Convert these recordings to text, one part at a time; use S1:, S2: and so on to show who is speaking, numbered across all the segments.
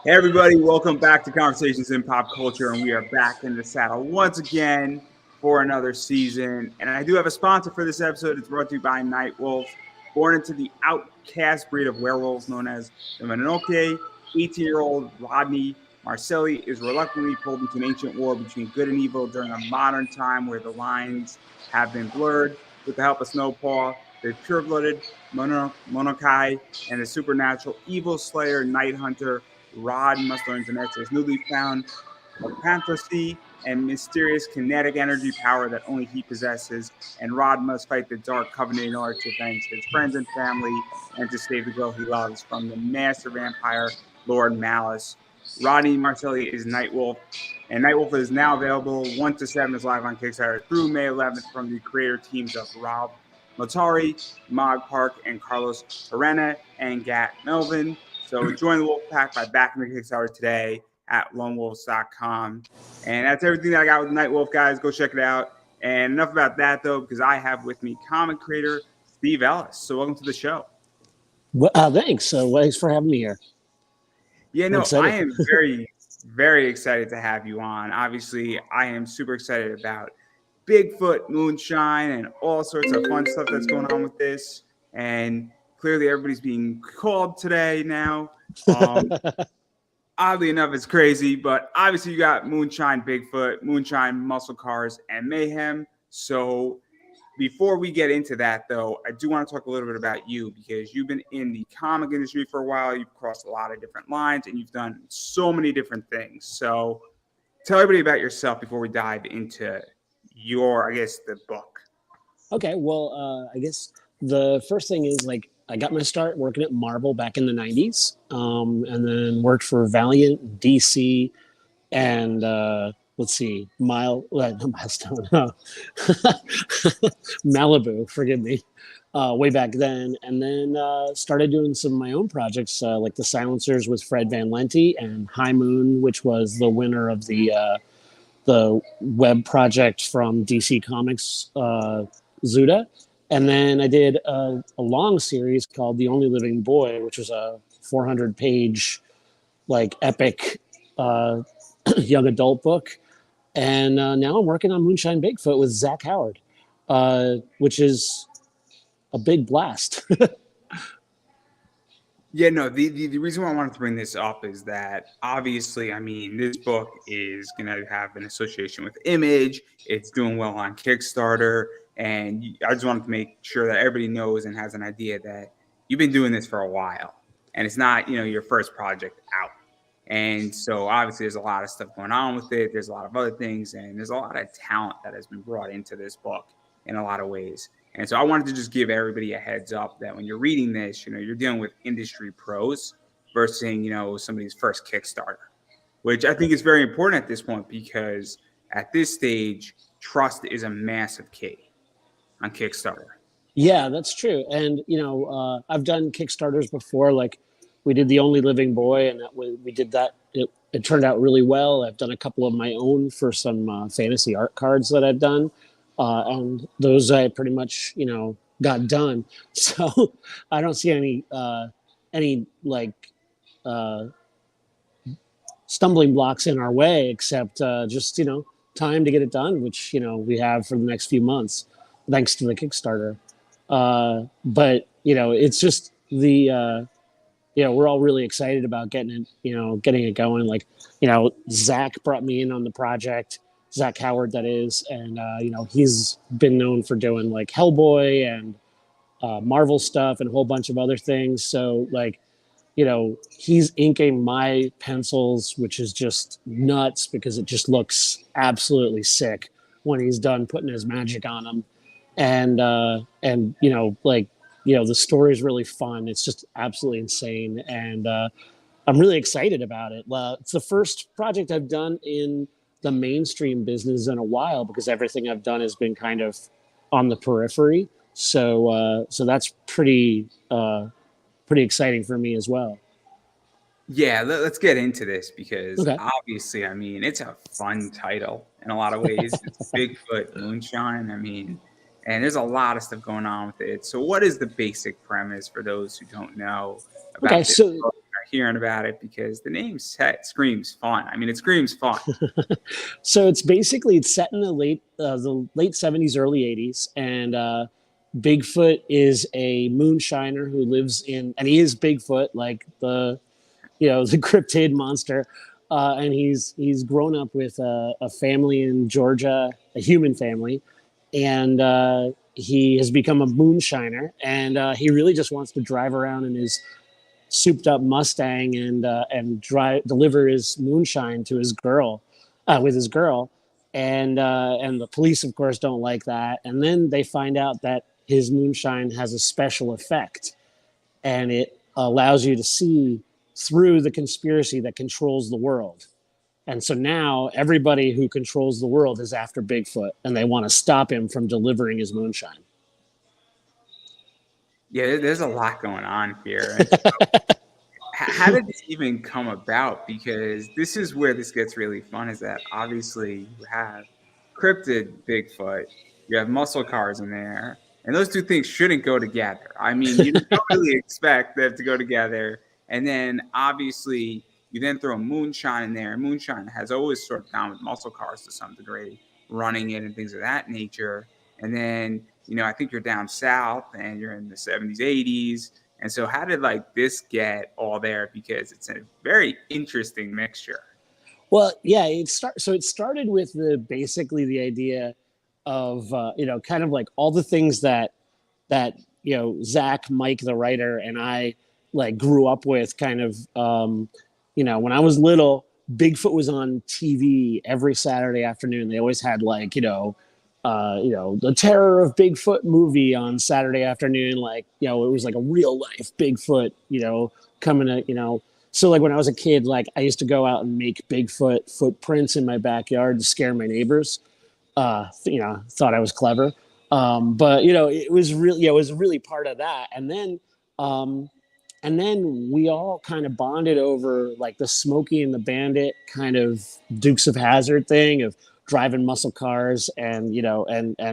S1: Hey everybody, welcome back to Conversations in Pop Culture, and we are back in the saddle once again for another season. And I do have a sponsor for this episode. It's brought to you by Nightwolf. Born into the outcast breed of werewolves known as the Mononoke, 18-year-old Rodney Marcelli is reluctantly pulled into an ancient war between good and evil during a modern time where the lines have been blurred. With the help of Snowpaw, the pure-blooded Monokai, and the supernatural evil slayer Night Hunter, Rod must learn to nurture his newly found lycanthropy and mysterious kinetic energy power that only he possesses, and Rod must fight the Dark Covenant in order to avenge his friends and family and to save the girl he loves from the master vampire, Lord Malice. Rodney Marcelli is Nightwolf, and Nightwolf is now available 1 to 7 is live on Kickstarter through May 11th from the creator teams of Rob Motari, Mog Park, and Carlos Arena and Gat Melvin. So join the Wolf Pack by backing the Kickstarter today at lonewolves.com. And that's everything that I got with Nightwolf, guys. Go check it out. And enough about that, though, because I have with me comic creator Steve Ellis. So welcome to the show.
S2: Well, thanks. Thanks for having me here.
S1: Yeah, no, I am very, very excited to have you on. Obviously, I am super excited about Bigfoot, Moonshine, and all sorts of fun stuff that's going on with this. And clearly everybody's being called today now. Oddly enough, it's crazy, but obviously you got Moonshine Bigfoot, Moonshine Muscle Cars, and Mayhem. So before we get into that, though, I do want to talk a little bit about you because you've been in the comic industry for a while. You've crossed a lot of different lines and you've done so many different things. So tell everybody about yourself before we dive into your, I guess, the book.
S2: Okay, well, I guess the first thing is I got my start working at Marvel back in the 90s, and then worked for Valiant, DC, and let's see, Milestone, Malibu, forgive me, way back then. And then started doing some of my own projects, like The Silencers with Fred Van Lente and High Moon, which was the winner of the web project from DC Comics, Zuda. And then I did a long series called The Only Living Boy, which was a 400-page, epic young adult book. And now I'm working on Moonshine Bigfoot with Zach Howard, which is a big blast.
S1: Yeah, no, the reason why I wanted to bring this up is that obviously, I mean, this book is going to have an association with Image. It's doing well on Kickstarter. And I just wanted to make sure that everybody knows and has an idea that you've been doing this for a while. And it's not, your first project out. And so obviously there's a lot of stuff going on with it. There's a lot of other things. And there's a lot of talent that has been brought into this book in a lot of ways. And so I wanted to just give everybody a heads up that when you're reading this, you're dealing with industry pros versus, somebody's first Kickstarter, which I think is very important at this point because at this stage, trust is a massive key on Kickstarter.
S2: Yeah, that's true. And, I've done Kickstarters before. Like we did The Only Living Boy, and we did that. It turned out really well. I've done a couple of my own for some fantasy art cards that I've done. And those I pretty much, got done. So I don't see any stumbling blocks in our way, except just, time to get it done, which, we have for the next few months, thanks to the Kickstarter. But, it's just we're all really excited about getting it going. Zach brought me in on the project. Zach Howard, that is, and he's been known for doing Hellboy and Marvel stuff and a whole bunch of other things. So he's inking my pencils, which is just nuts because it just looks absolutely sick when he's done putting his magic on them. And the story is really fun. It's just absolutely insane, and I'm really excited about it. It's the first project I've done in the mainstream business in a while because everything I've done has been kind of on the periphery. So that's pretty exciting for me as well.
S1: Yeah, let's get into this because obviously, I mean, it's a fun title in a lot of ways. It's Bigfoot, Moonshine. I mean, and there's a lot of stuff going on with it. So what is the basic premise for those who don't know about this book? hearing about it because the name screams fun. I mean, it screams fun.
S2: So it's set in the late 70s, early 80s, and Bigfoot is a moonshiner who lives in, and he is Bigfoot, like the cryptid monster, and he's grown up with a family in Georgia, a human family, and he has become a moonshiner, and he really just wants to drive around in his souped up Mustang and deliver his moonshine to his girl, with his girl, and the police of course don't like that, and then they find out that his moonshine has a special effect, and it allows you to see through the conspiracy that controls the world. And so now everybody who controls the world is after Bigfoot, and they want to stop him from delivering his moonshine.
S1: Yeah, there's a lot going on here. How did this even come about? Because this is where this gets really fun, is that obviously you have cryptid Bigfoot, you have muscle cars in there, and those two things shouldn't go together. I mean, you don't really expect them to go together. And then obviously you then throw moonshine in there, and moonshine has always sort of gone with muscle cars to some degree, running it and things of that nature. And then, I think you're down south and you're in the 70s, 80s. And so how did this get all there? Because it's a very interesting mixture.
S2: Well, yeah, it started with basically the idea of kind of like all the things that Zach, Mike, the writer, and I grew up with. Kind of when I was little, Bigfoot was on TV every Saturday afternoon. They always had the Terror of Bigfoot movie on Saturday afternoon. It was like a real life Bigfoot, coming to. So when I was a kid, I used to go out and make Bigfoot footprints in my backyard to scare my neighbors. Thought I was clever. But it was really part of that. And then we all kind of bonded over the Smokey and the Bandit kind of Dukes of Hazzard thing of driving muscle cars and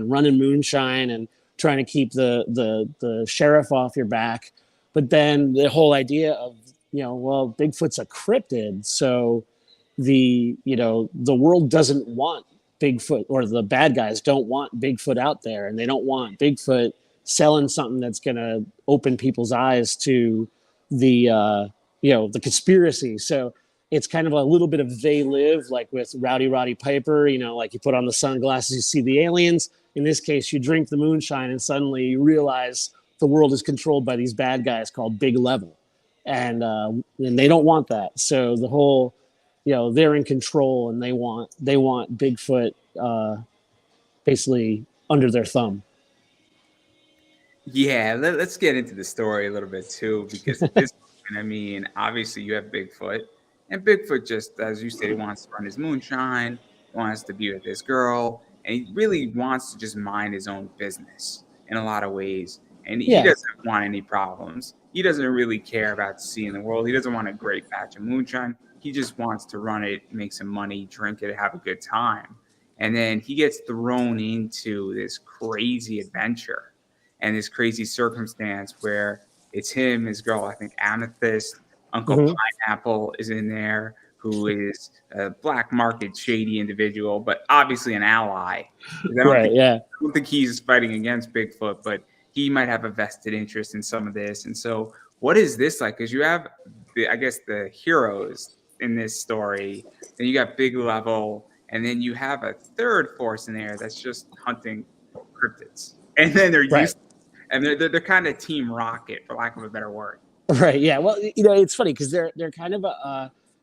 S2: running moonshine and trying to keep the sheriff off your back. But then the whole idea of, Bigfoot's a cryptid. So the world doesn't want Bigfoot, or the bad guys don't want Bigfoot out there, and they don't want Bigfoot selling something that's going to open people's eyes to the conspiracy. So it's kind of a little bit of They Live, with Rowdy Roddy Piper, you put on the sunglasses, you see the aliens. In this case, you drink the moonshine and suddenly you realize the world is controlled by these bad guys called Big Level. And they don't want that. So the whole, they're in control, and they want Bigfoot basically under their thumb.
S1: Yeah, let's get into the story a little bit too, because at this point, I mean, obviously you have Bigfoot, and Bigfoot, just as you said, wants to run his moonshine, wants to be with this girl, and he really wants to just mind his own business in a lot of ways. And he doesn't want any problems. He doesn't really care about seeing the world. He doesn't want a great batch of moonshine. He just wants to run it, make some money, drink it, have a good time. And then he gets thrown into this crazy adventure and this crazy circumstance where it's him, his girl, I think Amethyst, Uncle Pineapple is in there, who is a black market shady individual, but obviously an ally. I don't think he's fighting against Bigfoot, but he might have a vested interest in some of this. And so what is this like? Because you have, the heroes in this story, then you got Big Level, and then you have a third force in there that's just hunting cryptids. And then they're used, and they're kind of Team Rocket, for lack of a better word.
S2: Right. Yeah. Well, it's funny because they're kind of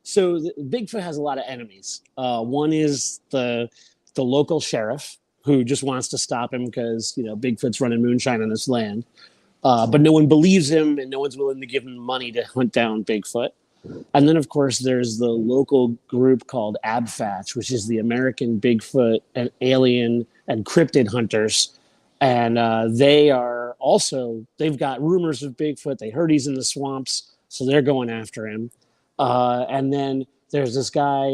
S2: so Bigfoot has a lot of enemies. One is the local sheriff, who just wants to stop him because Bigfoot's running moonshine on this land, but no one believes him, and no one's willing to give him money to hunt down Bigfoot. And then, of course, there's the local group called ABFATCH, which is the American Bigfoot and Alien and Cryptid Hunters. And they've got rumors of Bigfoot. They heard he's in the swamps, so they're going after him. And then there's this guy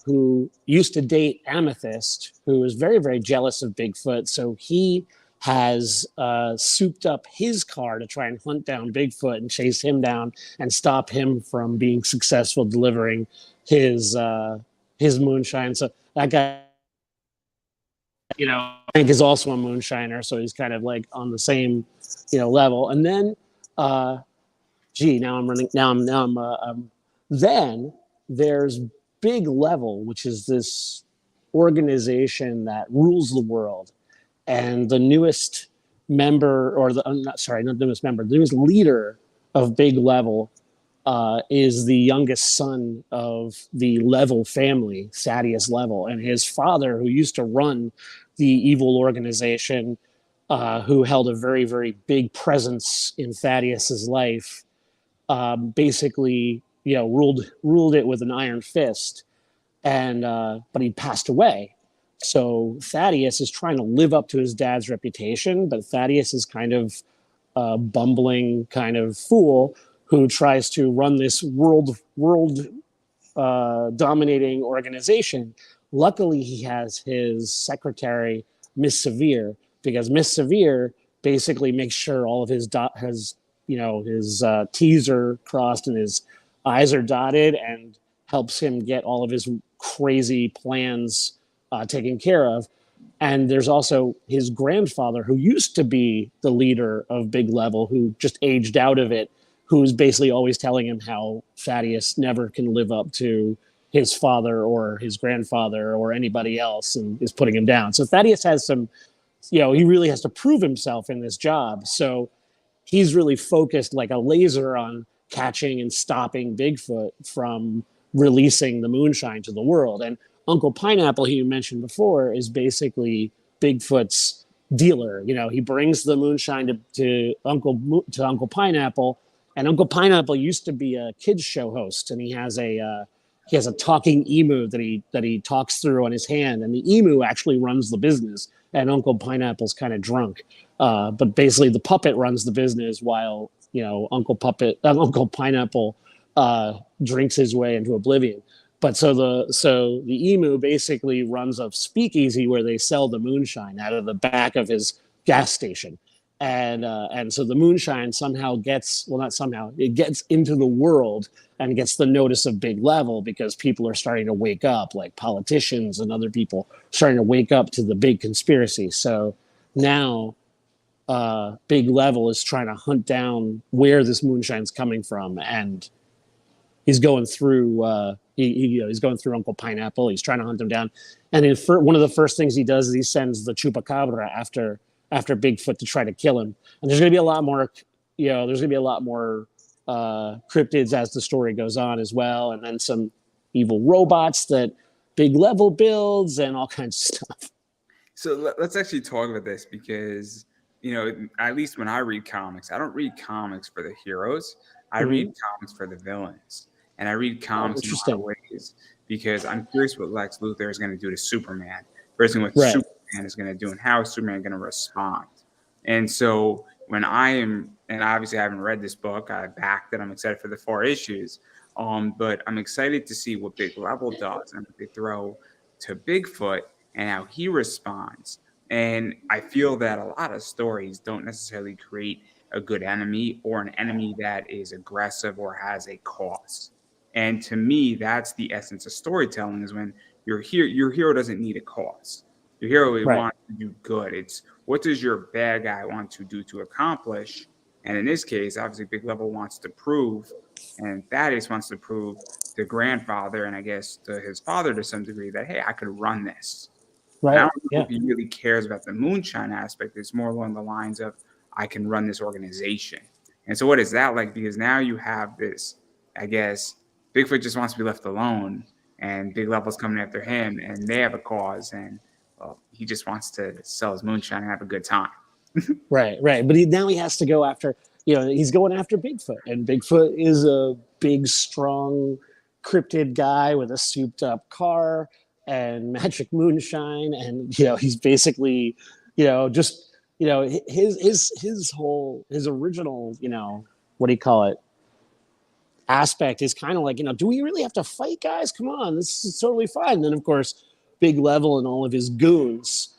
S2: who used to date Amethyst, who is very, very jealous of Bigfoot. So he has souped up his car to try and hunt down Bigfoot and chase him down and stop him from being successful delivering his moonshine. So that guy, Hank is also a moonshiner, so he's kind of like on the same, level. And then, now I'm running. Then there's Big Level, which is this organization that rules the world, and the newest member, or not the newest member, the newest leader of Big Level is the youngest son of the Level family, Thaddeus Level, and his father, who used to run the evil organization, who held a very, very big presence in Thaddeus's life, basically, ruled it with an iron fist, and but he passed away. So Thaddeus is trying to live up to his dad's reputation, but Thaddeus is kind of a bumbling kind of fool who tries to run this world dominating organization. Luckily, he has his secretary, Miss Severe, because Miss Severe basically makes sure all of his T's are crossed and his I's are dotted, and helps him get all of his crazy plans taken care of. And there's also his grandfather, who used to be the leader of Big Level, who just aged out of it, who's basically always telling him how Thaddeus never can live up to his father or his grandfather or anybody else, and is putting him down. So Thaddeus has some, he really has to prove himself in this job. So he's really focused like a laser on catching and stopping Bigfoot from releasing the moonshine to the world. And Uncle Pineapple, who you mentioned before, is basically Bigfoot's dealer. He brings the moonshine to Uncle Pineapple, and Uncle Pineapple used to be a kids show host, and he has a talking emu that he talks through on his hand, and the emu actually runs the business, and Uncle Pineapple's kind of drunk. But basically, the puppet runs the business while Uncle Pineapple drinks his way into oblivion. But so the emu basically runs a speakeasy where they sell the moonshine out of the back of his gas station, and so the moonshine it gets into the world and gets the notice of Big Level, because people are starting to wake up, like politicians and other people starting to wake up to the big conspiracy. So now Big Level is trying to hunt down where this moonshine's coming from, and he's going through he's going through Uncle Pineapple. He's trying to hunt him down, and one of the first things he does is he sends the Chupacabra after Bigfoot to try to kill him. And there's going to be a lot more, cryptids as the story goes on as well, and then some evil robots that Big Level builds and all kinds of stuff.
S1: So let's actually talk about this, because at least when I read comics, I don't read comics for the heroes. I read comics for the villains, and I read comics in a lot of ways because I'm curious what Lex Luthor is going to do to Superman. First thing, what Superman is going to do, and how is Superman going to respond. And so when and obviously I haven't read this book, I backed it. I'm excited for the 4 issues, but I'm excited to see what Big Level does and what they throw to Bigfoot and how he responds. And I feel that a lot of stories don't necessarily create a good enemy or an enemy that is aggressive or has a cause. And to me, that's the essence of storytelling, is when your hero doesn't need a cause. Your hero wants to do good. It's what does your bad guy want to do to accomplish? And in this case, obviously, Big Level wants to prove, and Thaddeus wants to prove to grandfather, and I guess to his father to some degree, that, hey, I could run this. Right. I don't know if he really cares about the moonshine aspect. It's more along the lines of, I can run this organization. And so what is that like? Because now you have this, I guess, Bigfoot just wants to be left alone, and Big Level's coming after him, and they have a cause, and he just wants to sell his moonshine and have a good time.
S2: Right. But now he has to go after, he's going after Bigfoot, and Bigfoot is a big, strong, cryptid guy with a souped up car and magic moonshine, and he's basically his original what do you call it, aspect is kind of like, do we really have to fight, guys? Come on, this is totally fine. And then of course Big Level and all of his goons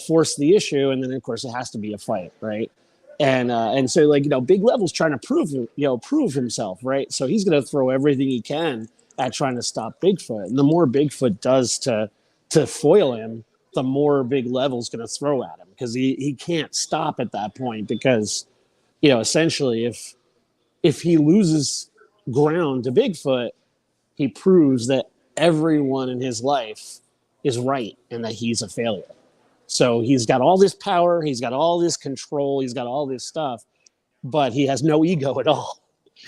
S2: force the issue, and then of course it has to be a fight, right? And so like Big Level's trying to prove himself, right? So he's going to throw everything he can at trying to stop Bigfoot, and the more Bigfoot does to foil him, the more Big Level's going to throw at him, because he can't stop at that point, because essentially if he loses ground to Bigfoot, he proves that everyone in his life is right and that he's a failure. So he's got all this power, he's got all this control, he's got all this stuff, but he has no ego at all,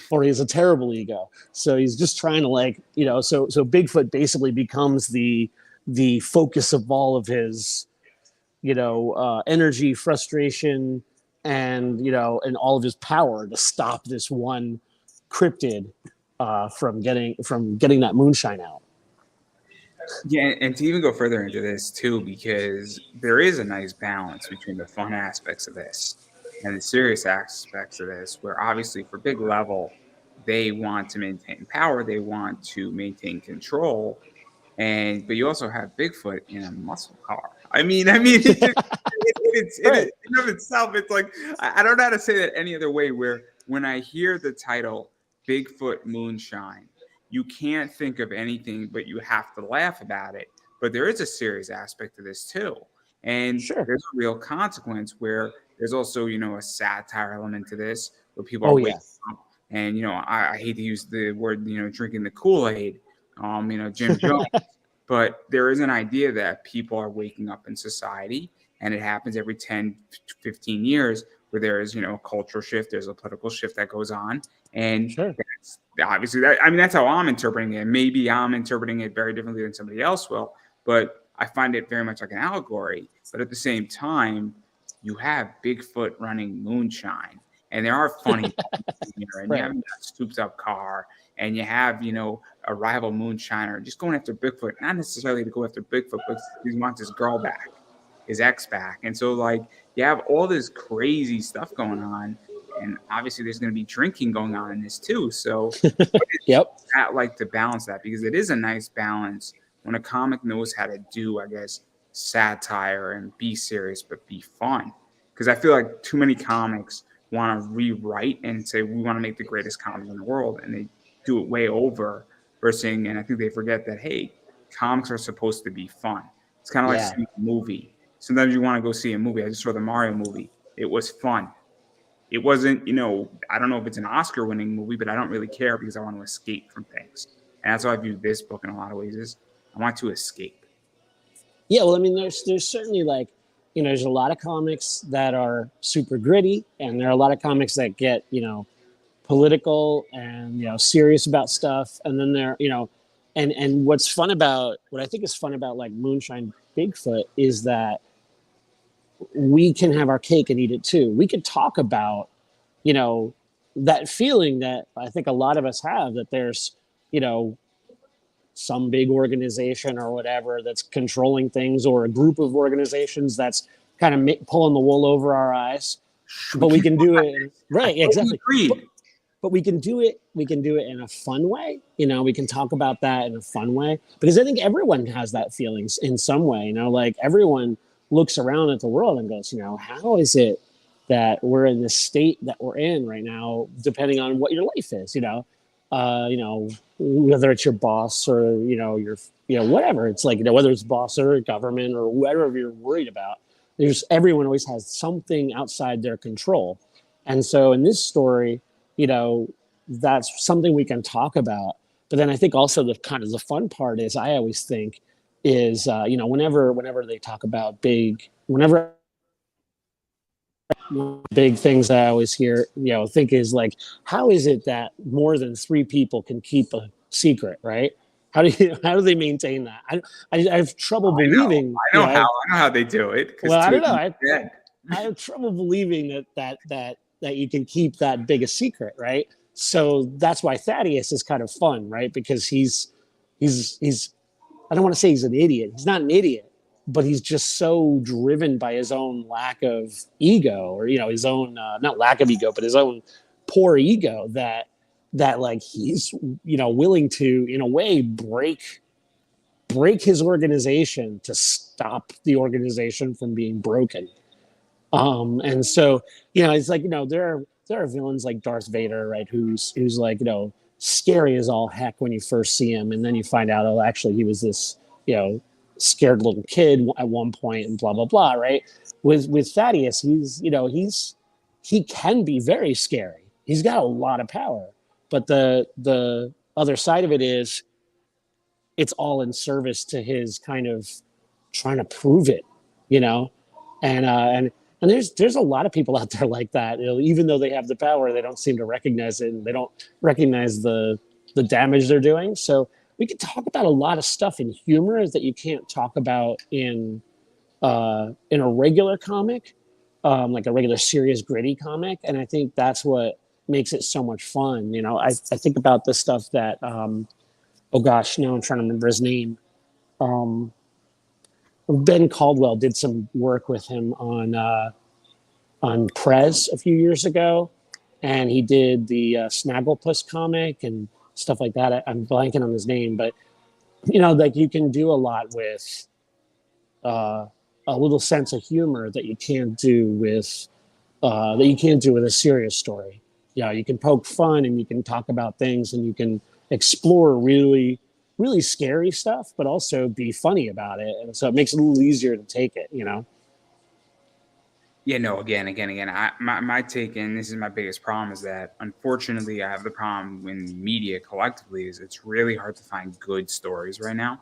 S2: or he has a terrible ego. So he's just trying to so Bigfoot basically becomes the focus of all of his, energy, frustration, and and all of his power to stop this one cryptid from getting that moonshine out.
S1: Yeah, and to even go further into this too, because there is a nice balance between the fun aspects of this and the serious aspects of this, where obviously for Big Level, they want to maintain power, they want to maintain control, but you also have Bigfoot in a muscle car. It's
S2: Right.
S1: in of itself, it's like I don't know how to say that any other way. Where when I hear the title Bigfoot Moonshine, you can't think of anything, but you have to laugh about it. But there is a serious aspect to this too, and
S2: Sure.
S1: there's a real consequence where there's also a satire element to this, where people are
S2: Oh,
S1: waking
S2: yeah.
S1: up, and I hate to use the word drinking the Kool-Aid, Jim Jones. But there is an idea that people are waking up in society, and it happens every 10, 15 years, where there is, a cultural shift, there's a political shift that goes on. And
S2: Sure.
S1: that's obviously that's how I'm interpreting it. Maybe I'm interpreting it very differently than somebody else will, but I find it very much like an allegory. But at the same time, you have Bigfoot running moonshine, and there are funny moments in here, and
S2: Right.
S1: you have a souped up car, and you have, a rival moonshiner just going after Bigfoot, not necessarily to go after Bigfoot, but he wants his girl back, his ex back. And so you have all this crazy stuff going on, and obviously there's going to be drinking going on in this too. So
S2: Yep.
S1: that to balance that, because it is a nice balance when a comic knows how to do, I guess, satire and be serious but be fun. Because I feel like too many comics want to rewrite and say we want to make the greatest comic in the world, and they do it way over versus, and I think they forget that, hey, comics are supposed to be fun. It's kind of like seeing a movie. Sometimes you want to go see a movie. I just saw the Mario movie. It was fun. It wasn't, I don't know if it's an Oscar-winning movie, but I don't really care, because I want to escape from things. And that's how I view this book in a lot of ways, is I want to escape.
S2: Yeah, well, I mean, there's certainly there's a lot of comics that are super gritty, and there are a lot of comics that get political and serious about stuff, and then and what I think is fun about like Moonshine Bigfoot is that we can have our cake and eat it too. We could talk about that feeling that I think a lot of us have, that there's some big organization or whatever that's controlling things, or a group of organizations that's kind of pulling the wool over our eyes. But we can do it right, exactly. But we can do it. We can do it in a fun way. We can talk about that in a fun way, because I think everyone has that feelings in some way. Like everyone looks around at the world and goes, how is it that we're in this state that we're in right now, depending on what your life is, whether it's your boss or, your, whatever. It's like, whether it's boss or government or whatever you're worried about, everyone always has something outside their control. And so in this story, that's something we can talk about. But then I think also the kind of the fun part is, I always think is, whenever they talk about big things that I always hear, think is like, how is it that more than 3 people can keep a secret, right? How do they maintain that? I have trouble believing.
S1: I know how they do it.
S2: Well, I don't know. I have trouble believing that you can keep that big a secret, right? So that's why Thaddeus is kind of fun, right? Because he's I don't want to say he's an idiot. He's not an idiot, but he's just so driven by his own lack of ego, or his own not lack of ego, but his own poor ego, that like he's willing to, in a way, break break his organization to stop the organization from being broken. And so, it's like, there are villains like Darth Vader, right? Who's like, scary as all heck when you first see him. And then you find out, oh, actually he was this, scared little kid at one point and blah, blah, blah. Right. With Thaddeus, he can be very scary. He's got a lot of power, but the other side of it is it's all in service to his kind of trying to prove it, and there's a lot of people out there like that. Even though they have the power, they don't seem to recognize it, and they don't recognize the damage they're doing. So we could talk about a lot of stuff in humor that you can't talk about in a regular comic, like a regular serious gritty comic. And I think that's what makes it so much fun. I think about the stuff that oh gosh, now I'm trying to remember his name. Ben Caldwell did some work with him on Prez a few years ago, and he did the Snagglepuss comic and stuff like that. I'm blanking on his name, but like you can do a lot with a little sense of humor that you can't do with a serious story. Yeah, you can poke fun and you can talk about things and you can explore really, really scary stuff, but also be funny about it. And so it makes it a little easier to take it,
S1: Yeah, no, again. My take, and this is my biggest problem, is that unfortunately I have the problem in media collectively is it's really hard to find good stories right now.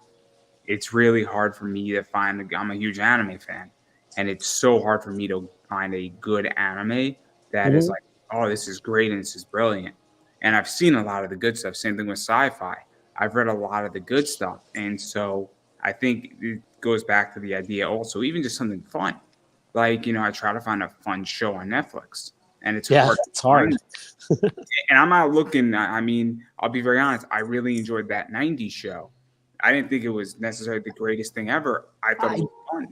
S1: It's really hard for me to find, I'm a huge anime fan, and it's so hard for me to find a good anime that is like, oh, this is great and this is brilliant. And I've seen a lot of the good stuff. Same thing with sci-fi. I've read a lot of the good stuff. And so I think it goes back to the idea also, even just something fun. Like, I try to find a fun show on Netflix, and it's hard.
S2: It's hard.
S1: And I'm not looking, I'll be very honest. I really enjoyed that 90s show. I didn't think it was necessarily the greatest thing ever. I thought it was fun.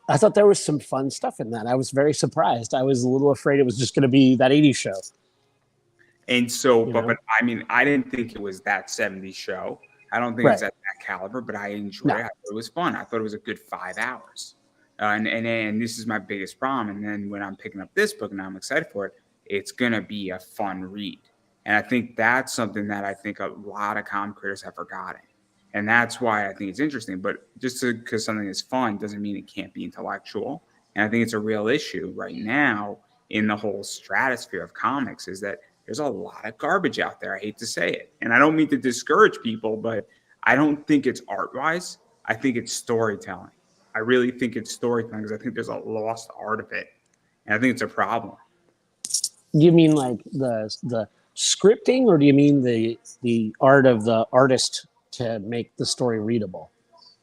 S2: I thought there was some fun stuff in that. I was very surprised. I was a little afraid it was just going to be that 80s show.
S1: And so, but I didn't think it was that 70s show. I don't think it's at that caliber, but I enjoyed it. I thought it was fun. I thought it was a good 5 hours. And this is my biggest problem. And then when I'm picking up this book and I'm excited for it, it's going to be a fun read. And I think that's something that I think a lot of comic creators have forgotten. And that's why I think it's interesting. But just because something is fun doesn't mean it can't be intellectual. And I think it's a real issue right now in the whole stratosphere of comics is that there's a lot of garbage out there. I hate to say it. And I don't mean to discourage people, but I don't think it's art-wise. I think it's storytelling. I really think it's storytelling because I think there's a lost art of it. And I think it's a problem.
S2: You mean like the scripting, or do you mean the art of the artist to make the story readable?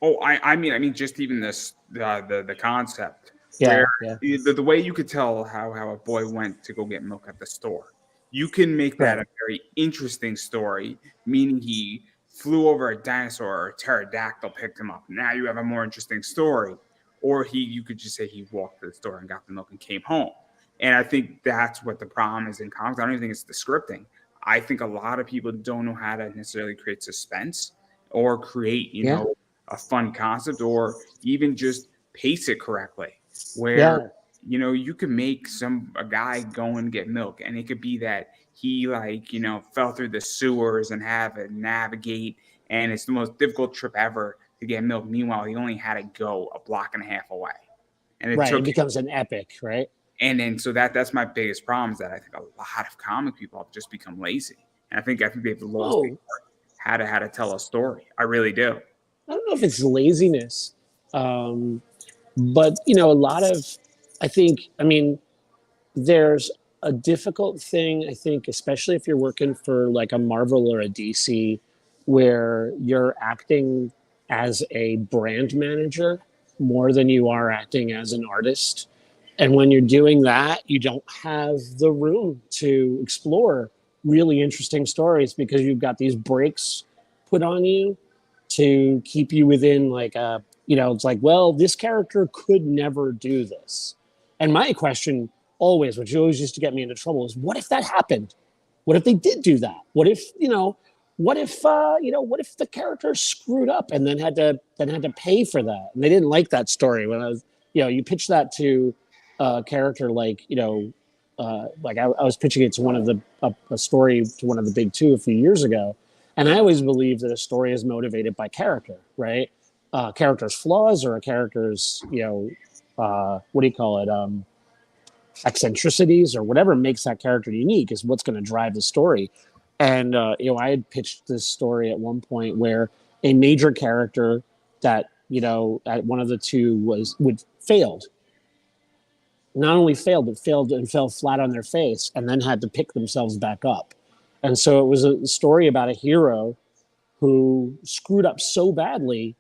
S1: Oh, I mean just even this the concept.
S2: Yeah,
S1: where the way you could tell how a boy went to go get milk at the store. You can make that a very interesting story, meaning he flew over a dinosaur or a pterodactyl picked him up. Now you have a more interesting story. Or you could just say he walked to the store and got the milk and came home. And I think that's what the problem is in comics. I don't even think it's the scripting. I think a lot of people don't know how to necessarily create suspense or create, a fun concept or even just pace it correctly. Where you can make a guy go and get milk, and it could be that he fell through the sewers and have to navigate, and it's the most difficult trip ever to get milk. Meanwhile, he only had to go a block and a half away, and
S2: it becomes an epic, right?
S1: And then so that's my biggest problem is that I think a lot of comic people have just become lazy, and I think they've lost how to tell a story. I really do.
S2: I don't know if it's laziness, but a lot of, there's a difficult thing, I think, especially if you're working for like a Marvel or a DC, where you're acting as a brand manager more than you are acting as an artist. And when you're doing that, you don't have the room to explore really interesting stories because you've got these breaks put on you to keep you within it's like, well, this character could never do this. And my question always, which always used to get me into trouble, is what if that happened? What if they did do that? What if, what if what if the character screwed up and then had to pay for that? And they didn't like that story when I was, you pitch that to a character like, like I was pitching it to one of a story to one of the big two a few years ago, and I always believe that a story is motivated by character, right? Character's flaws or a character's, what do you call it? Eccentricities or whatever makes that character unique is what's going to drive the story. And I had pitched this story at one point where a major character that at one of the two would failed, not only failed but failed and fell flat on their face, and then had to pick themselves back up. And so it was a story about a hero who screwed up so badly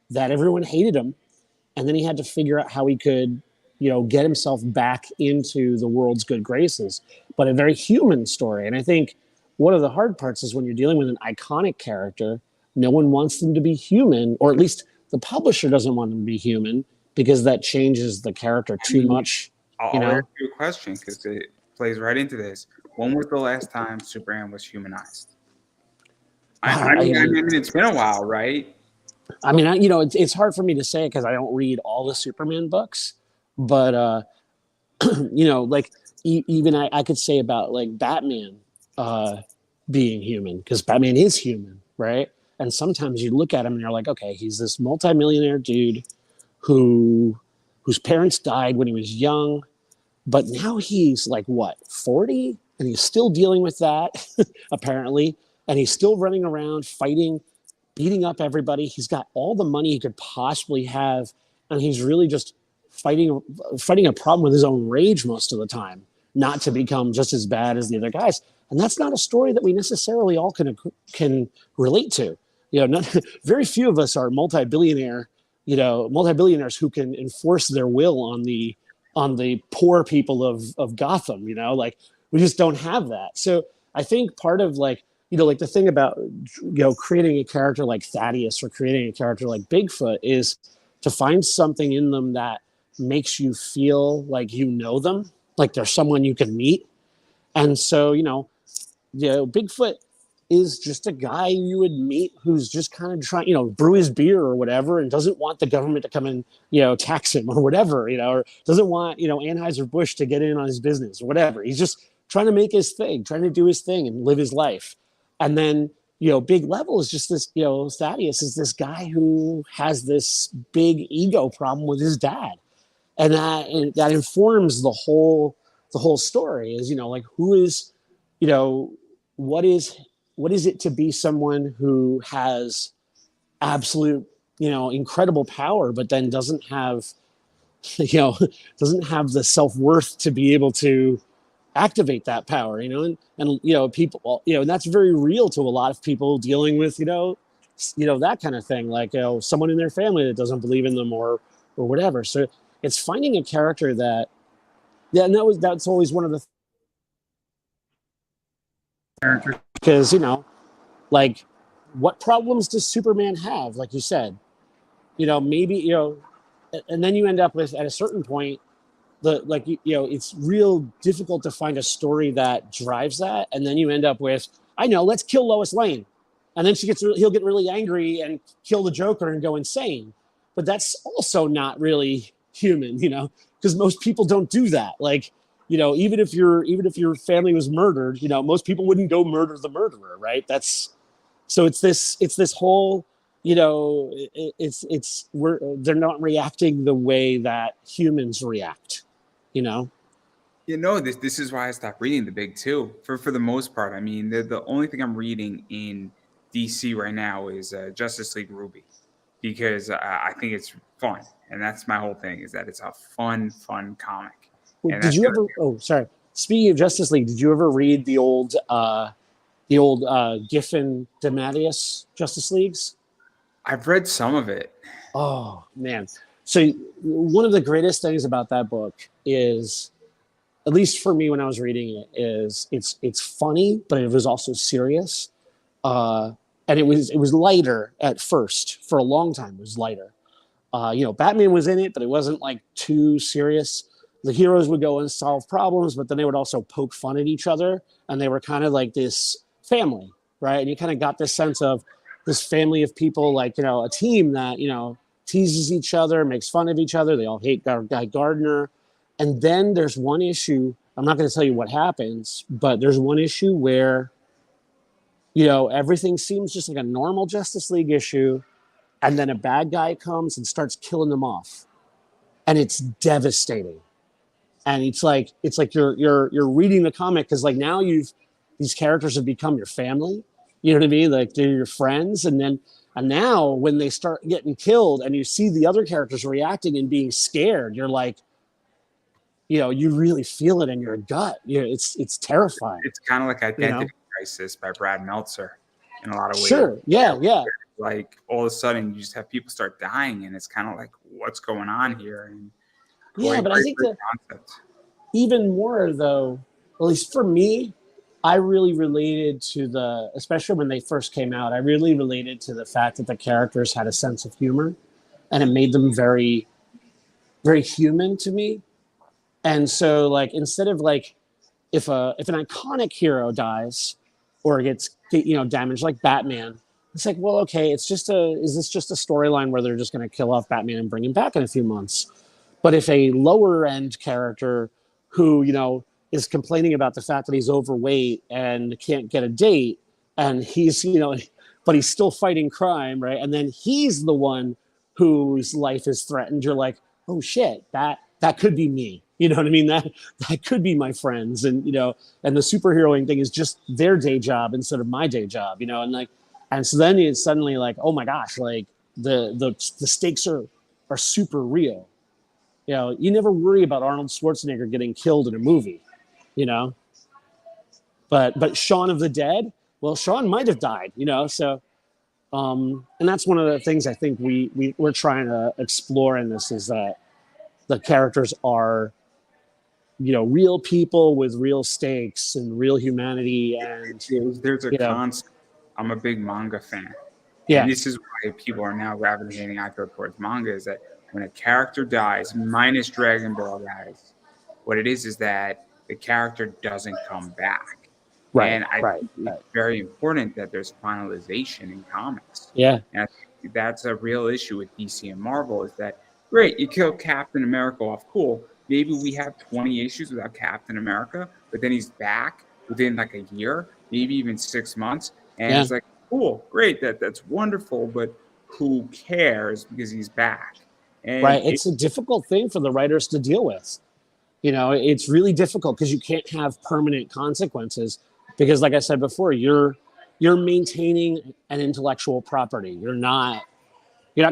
S2: that everyone hated him, and then he had to figure out how he could get himself back into the world's good graces. But a very human story. And I think one of the hard parts is when you're dealing with an iconic character, no one wants them to be human, or at least the publisher doesn't want them to be human, because that changes the character too much.
S1: I'll ask you a question because it plays right into this. When was the last time Superman was humanized? I mean, it's been a while, right?
S2: I mean, it's hard for me to say because I don't read all the Superman books, but like even I could say about like Batman being human, because Batman is human, right? And sometimes you look at him and you're like, okay, he's this multimillionaire dude whose parents died when he was young, but now he's like what, 40, and he's still dealing with that apparently, and he's still running around fighting, beating up everybody. He's got all the money he could possibly have, and he's really just fighting a problem with his own rage most of the time, not to become just as bad as the other guys. And that's not a story that we necessarily all can relate to. Very few of us are multi-billionaires who can enforce their will on the poor people of Gotham. Like we just don't have that. So I think part of like the thing about creating a character like Thaddeus or creating a character like Bigfoot is to find something in them that makes you feel like them, like they're someone you can meet. And so Bigfoot is just a guy you would meet who's just kind of trying, brew his beer or whatever, and doesn't want the government to come and, tax him or whatever, or doesn't want, Anheuser-Busch to get in on his business or whatever. He's just trying to make his thing, trying to do his thing and live his life. And then, Big Level is just this, Thaddeus is this guy who has this big ego problem with his dad. And that informs the whole story is, like, who is, what is it to be someone who has absolute, incredible power, but then doesn't have the self-worth to be able to activate that power, and people, and that's very real to a lot of people dealing with, that kind of thing, like, someone in their family that doesn't believe in them or whatever. So it's finding a character that, and that's always one of the characters, because, like, what problems does Superman have? Like you said, maybe, and then you end up with, at a certain point, it's real difficult to find a story that drives that. And then you end up with, let's kill Lois Lane. And then he'll get really angry and kill the Joker and go insane. But that's also not really human, because most people don't do that. Like, even if your family was murdered, most people wouldn't go murder the murderer, right? So it's this whole, they're not reacting the way that humans react,
S1: This is why I stopped reading the big two for the most part. I mean, the only thing I'm reading in DC right now is Justice League Ruby, because I think it's fun, and that's my whole thing, is that it's a fun comic.
S2: Well, did you ever? Oh, sorry. Speaking of Justice League, did you ever read the old Giffen DeMatteis Justice Leagues?
S1: I've read some of it.
S2: Oh man! So one of the greatest things about that book is, at least for me when I was reading it, is it's funny, but it was also serious, and it was lighter at first. For a long time, it was lighter. Batman was in it, but it wasn't like too serious. The heroes would go and solve problems, but then they would also poke fun at each other, and they were kind of like this family. right? And you kind of got this sense of this family of people, like, you know, a team that, you know, teases each other, makes fun of each other. They all hate Guy Gardner. And then there's one issue. I'm not going to tell you what happens, but there's one issue where, you know, everything seems just like a normal Justice League issue. And then a bad guy comes and starts killing them off. And it's devastating. And it's like you're reading the comic because like now these characters have become your family. You know what I mean? Like they're your friends, and now when they start getting killed and you see the other characters reacting and being scared, you're like, you know, you really feel it in your gut. It's terrifying.
S1: It's kind of like Identity
S2: You know?
S1: Crisis by Brad Meltzer in a lot of ways.
S2: Sure. Yeah. Yeah.
S1: Like all of a sudden you just have people start dying, and it's kind of like, what's going on here? And
S2: Yeah, but I think that
S1: concept.
S2: even more though, at least for me, I really related to especially when they first came out, I really related to the fact that the characters had a sense of humor, and it made them very, very human to me. And so like, instead of like, if an iconic hero dies or gets, you know, damaged like Batman, it's like, well, okay, is this just a storyline where they're just going to kill off Batman and bring him back in a few months? But if a lower end character who, you know, is complaining about the fact that he's overweight and can't get a date, and he's, you know, but he's still fighting crime, right? And then he's the one whose life is threatened. You're like, oh shit, that could be me. You know what I mean? That could be my friends, and you know, and the superheroing thing is just their day job instead of my day job. You know, and like, and so then it's suddenly like, oh my gosh, like the stakes are super real. You know, you never worry about Arnold Schwarzenegger getting killed in a movie, you know. But Shaun of the Dead, well, Shaun might have died, you know. So, and that's one of the things I think we're trying to explore in this, is that the characters are, you know, real people with real stakes and real humanity, and
S1: There's a
S2: you know,
S1: concept. I'm a big manga fan.
S2: yeah,
S1: And this is why people are now gravitating, I feel, towards manga, is that when a character dies, minus Dragon Ball guys, what it is that the character doesn't come back.
S2: right,
S1: And I
S2: right,
S1: think
S2: right,
S1: it's very important that there's finalization in comics.
S2: yeah,
S1: And I think that's a real issue with DC and Marvel, is that, great, you kill Captain America off, cool. Maybe we have 20 issues without Captain America, but then he's back within like a year, maybe even 6 months. And
S2: yeah.
S1: it's like, cool, great, that's wonderful, but who cares because he's back? And
S2: Right. It's a difficult thing for the writers to deal with. You know, it's really difficult because you can't have permanent consequences, because like I said before, you're maintaining an intellectual property. You're not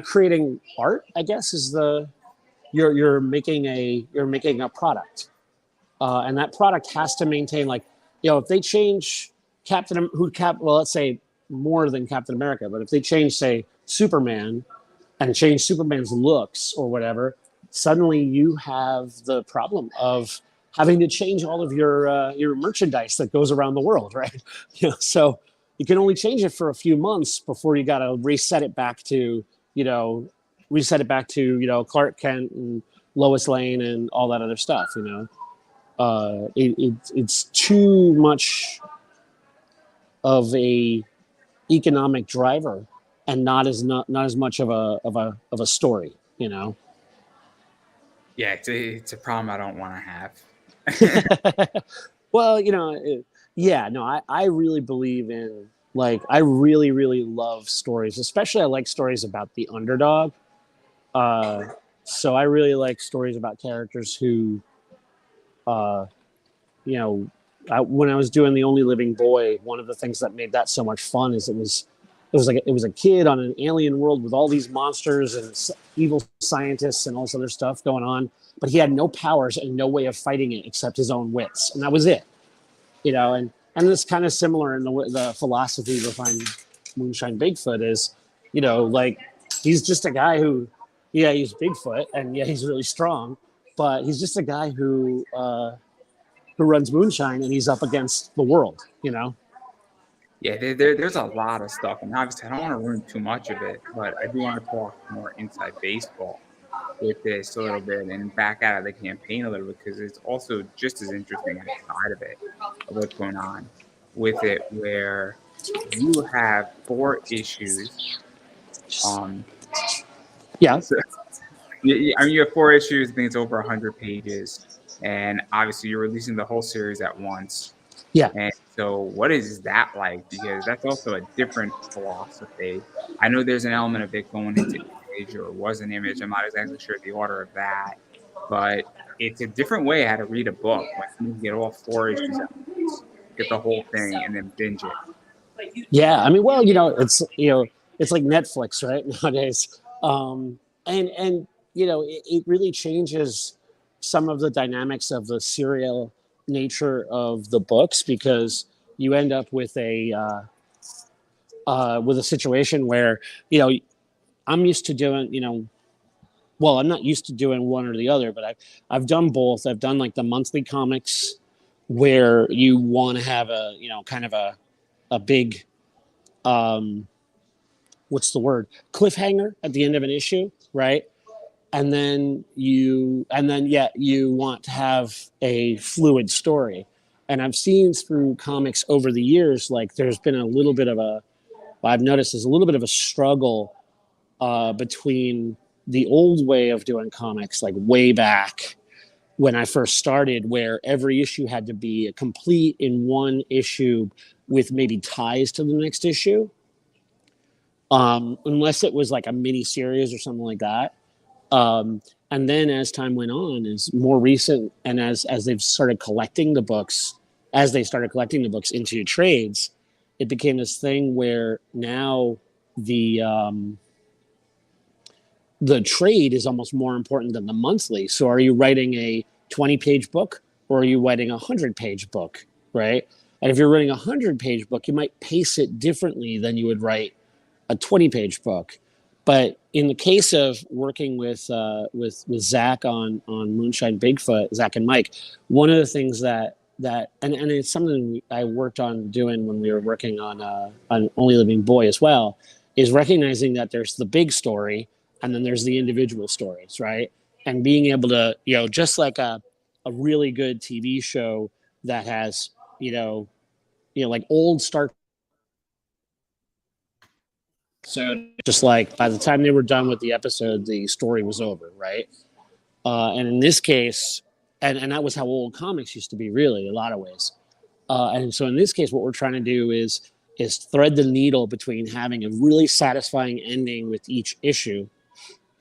S2: creating art, I guess, is the you're making a product. And that product has to maintain, like, you know, if they change well, let's say more than Captain America, but if they change, say, Superman, and change Superman's looks or whatever, suddenly you have the problem of having to change all of your merchandise that goes around the world, right? You know, so you can only change it for a few months before you got to reset it back to Clark Kent and Lois Lane and all that other stuff. You know, it's too much of a economic driver, and not as much of a story, you know.
S1: yeah, it's a problem I don't want to have.
S2: Well, you know, yeah, no, I really believe in, like, I really really love stories, especially I like stories about the underdog. So I really like stories about characters who, uh, you know, when I was doing The Only Living Boy, one of the things that made that so much fun is it was a kid on an alien world with all these monsters and evil scientists and all this other stuff going on, but he had no powers and no way of fighting it except his own wits, and that was it. You know, and it's kind of similar in the philosophy behind Moonshine Bigfoot is, you know, like, he's just a guy who, yeah, he's Bigfoot, and yeah, he's really strong, but he's just a guy who runs moonshine, and he's up against the world, you know.
S1: Yeah, there's a lot of stuff, and obviously I don't want to ruin too much of it, but I do want to talk more inside baseball with this a little bit and back out of the campaign a little bit, because it's also just as interesting outside of it, of what's going on with it, where you have 4 issues.
S2: Yeah.
S1: So I mean, you have 4 issues. I think it's over 100 pages, and obviously you're releasing the whole series at once.
S2: Yeah.
S1: And so, what is that like? Because that's also a different philosophy. I know there's an element of it going into Image or was an Image. I'm not exactly sure the order of that, but it's a different way how to read a book when you can get all 4 issues at once, get the whole thing, and then binge it.
S2: Yeah, I mean, well, it's like Netflix, right? Nowadays, and it really changes some of the dynamics of the serial nature of the books because you end up with a situation where you know I'm used to doing well, I'm not used to doing one or the other, but I've done both. I've done like the monthly comics where you want to have a kind of a big um what's the word, cliffhanger at the end of an issue, right? And then you want to have a fluid story. And I've seen through comics over the years, like there's been a little bit of a I've noticed there's a little bit of a struggle between the old way of doing comics, like way back when I first started, where every issue had to be a complete in one issue with maybe ties to the next issue, unless it was like a mini series or something like that. Um, and then as time went on, as more recent, and as they've started collecting the books, as they started collecting the books into trades, it became this thing where now the um, the trade is almost more important than the monthly. So are you writing a 20-page book or are you writing a 100-page book, right? And if you're writing a 100-page book, you might pace it differently than you would write a 20-page book. But in the case of working with Zach on Moonshine Bigfoot, Zach and Mike, one of the things and it's something I worked on doing when we were working on Only Living Boy as well, is recognizing that there's the big story and then there's the individual stories, right? And being able to, just like a really good TV show that has, like old Star. So just like by the time they were done with the episode, the story was over, right? And in this case, and that was how old comics used to be, really, a lot of ways. And so in this case, what we're trying to do is thread the needle between having a really satisfying ending with each issue,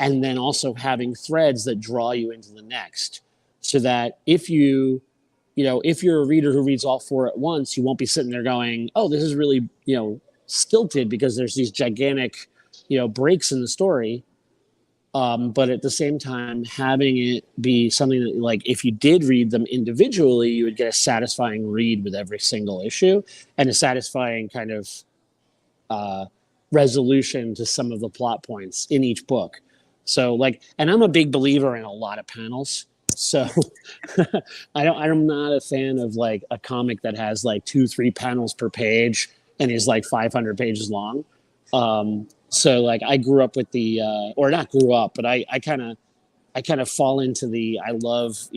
S2: and then also having threads that draw you into the next, so that if you're a reader who reads all 4 at once, you won't be sitting there going, "Oh, this is really stilted," because there's these gigantic breaks in the story. But at the same time, having it be something that, like, if you did read them individually, you would get a satisfying read with every single issue and a satisfying kind of uh, resolution to some of the plot points in each book. So, like, and I'm a big believer in a lot of panels. So, I'm not a fan of like a comic that has like 2-3 panels per page and is like 500 pages long. So like I grew up with or not grew up, but I kind of fall into I love,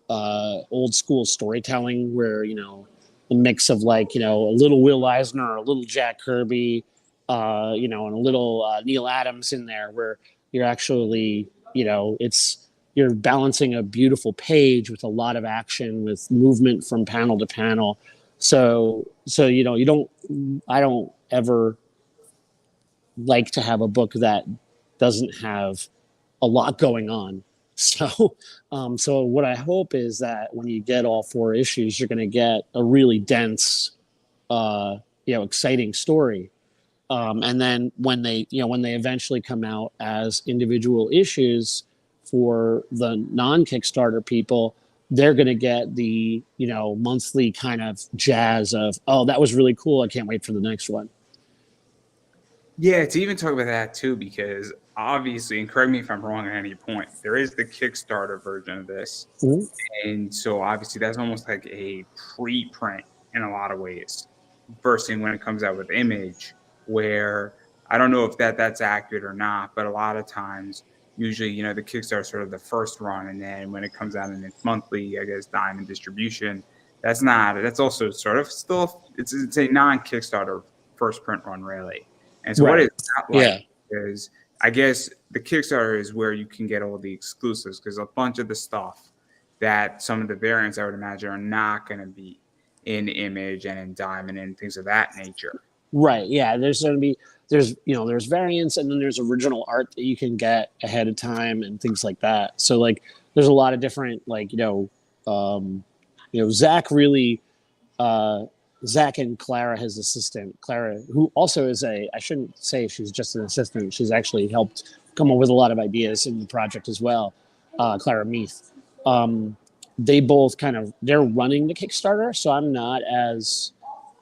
S2: old school storytelling where, the mix of like, a little Will Eisner, a little Jack Kirby, and a little Neil Adams in there where you're actually, you're balancing a beautiful page with a lot of action, with movement from panel to panel. So I don't ever like to have a book that doesn't have a lot going on. So what I hope is that when you get all 4 issues, you're going to get a really dense, exciting story. And then when they eventually come out as individual issues for the non-Kickstarter people, they're going to get the monthly kind of jazz of, oh, that was really cool, I can't wait for the next one.
S1: Yeah, to even talk about that too, because obviously, and correct me if I'm wrong at any point, there is the Kickstarter version of this.
S2: Mm-hmm.
S1: And so obviously that's almost like a preprint in a lot of ways. First thing when it comes out with Image, where I don't know if that's accurate or not, but a lot of times, usually, the Kickstarter is sort of the first run, and then when it comes out in its monthly, I guess, Diamond distribution, that's also sort of still, it's a non-Kickstarter first print run, really. And so what
S2: Right.
S1: is that
S2: Yeah.
S1: like? Is I guess the Kickstarter is where you can get all the exclusives, because a bunch of the stuff that some of the variants I would imagine are not going to be in Image and in Diamond and things of that nature.
S2: Right. Yeah. There's going to be there's variants, and then there's original art that you can get ahead of time and things like that. So like there's a lot of different Zach really Zach and Clara, his assistant, Clara, who also is I shouldn't say she's just an assistant. She's actually helped come up with a lot of ideas in the project as well. Clara Meath. They both they're running the Kickstarter, so I'm not as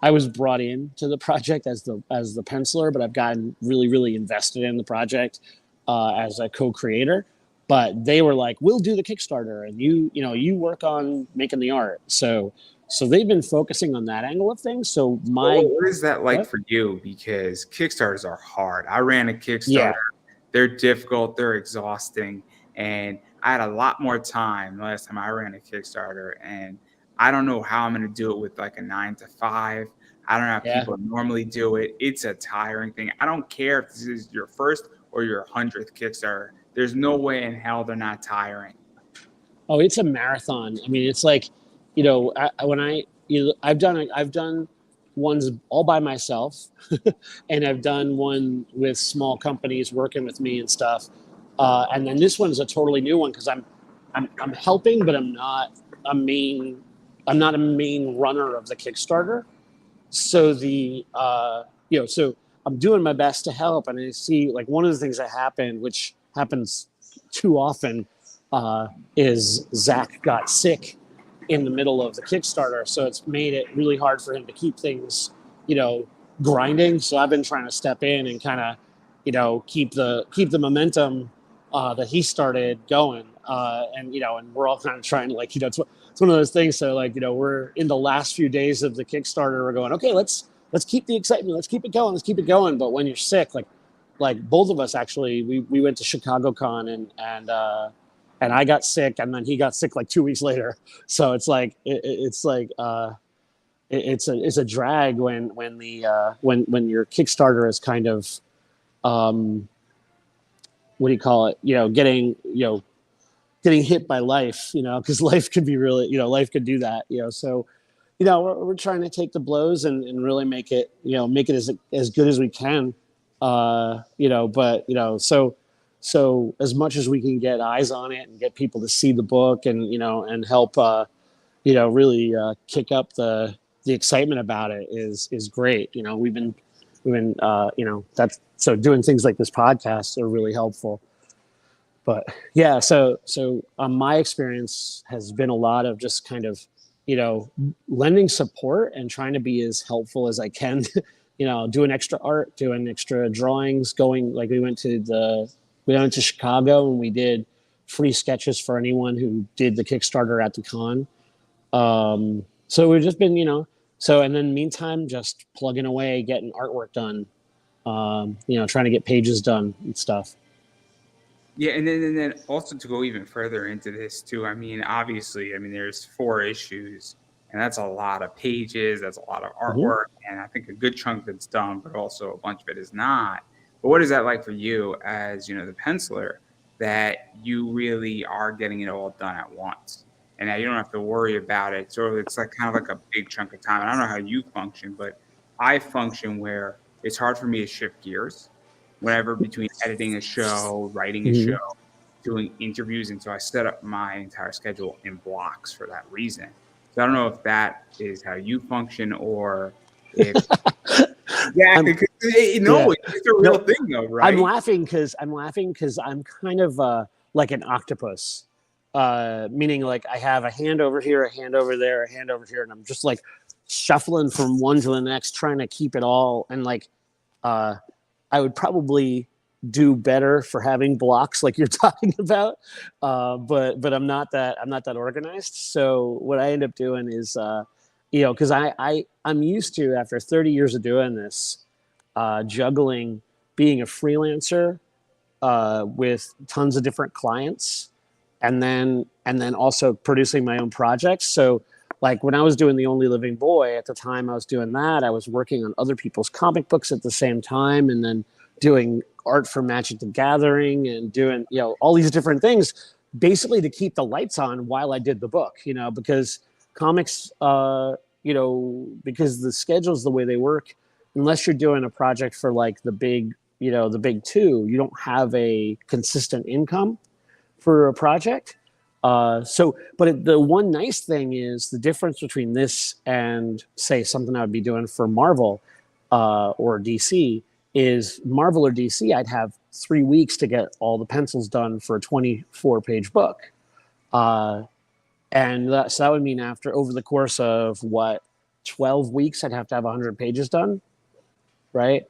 S2: I was brought in to the project as the penciler, but I've gotten really, really invested in the project as a co-creator. But they were like, "We'll do the Kickstarter, and you work on making the art." So they've been focusing on that angle of things. So
S1: What is that like
S2: what?
S1: for you? Because Kickstarters are hard. I ran a Kickstarter.
S2: Yeah,
S1: They're difficult. They're exhausting. And I had a lot more time last time I ran a Kickstarter. And I don't know how I'm going to do it with like a 9 to 5. I don't know how
S2: yeah.
S1: people normally do it. It's a tiring thing. I don't care if this is your first or your 100th Kickstarter. There's no way in hell they're not tiring.
S2: Oh, it's a marathon. I mean, it's like, I've done ones all by myself, and I've done one with small companies working with me and stuff. And then this one's a totally new one because I'm helping, but I'm not a main runner of the Kickstarter. So so I'm doing my best to help, and I see like one of the things that happened, which happens too often, is Zach got sick in the middle of the Kickstarter, so it's made it really hard for him to keep things, grinding. So I've been trying to step in and kind of, keep the momentum that he started going, and we're all kind of trying to it's one of those things. So we're in the last few days of the Kickstarter. We're going, okay, let's keep the excitement, let's keep it going. But when you're sick, like both of us actually, we went to Chicago Con and I got sick, and then he got sick like 2 weeks later. So it's like it's a drag when your Kickstarter is kind of what do you call it? Getting hit by life, because life could be really, life could do that, So, we're trying to take the blows and really make it as good as we can, so as much as we can get eyes on it and get people to see the book and help, really kick up the excitement about it is great. We've been that's so doing things like this podcast are really helpful. But yeah, so my experience has been a lot of just kind of, lending support and trying to be as helpful as I can, doing extra art, doing extra drawings, going like we went to Chicago and we did free sketches for anyone who did the Kickstarter at the con. So we've just been, and then meantime, just plugging away, getting artwork done, trying to get pages done and stuff.
S1: Yeah, and then also to go even further into this too, I mean, obviously, I mean, there's 4 issues, and that's a lot of pages, that's a lot of artwork, and I think a good chunk of it's done, but also a bunch of it is not. But what is that like for you as, the penciler, that you really are getting it all done at once? And now you don't have to worry about it. So it's like kind of like a big chunk of time. And I don't know how you function, but I function where it's hard for me to shift gears whenever between editing a show, writing a show, doing interviews. And so I set up my entire schedule in blocks for that reason. So I don't know if that is how you function or if. Yeah, it's a real thing though, right?
S2: I'm laughing because I'm kind of like an octopus, meaning like I have a hand over here, a hand over there, a hand over here, and I'm just like shuffling from one to the next, trying to keep it all. And I would probably do better for having blocks like you're talking about, but I'm not that organized. So what I end up doing is, because I'm used to, after 30 years of doing this, juggling being a freelancer with tons of different clients, and then also producing my own projects. So like when I was doing The Only Living Boy, at the time I was doing that, I was working on other people's comic books at the same time, and then doing art for Magic the Gathering and doing, all these different things, basically to keep the lights on while I did the book, because comics, because the schedules, the way they work, unless you're doing a project for like the big two, you don't have a consistent income for a project. The one nice thing is the difference between this and say something I would be doing for Marvel or DC is Marvel or DC, I'd have 3 weeks to get all the pencils done for a 24-page book. So that would mean over the course of 12 weeks, I'd have to have 100 pages done, right?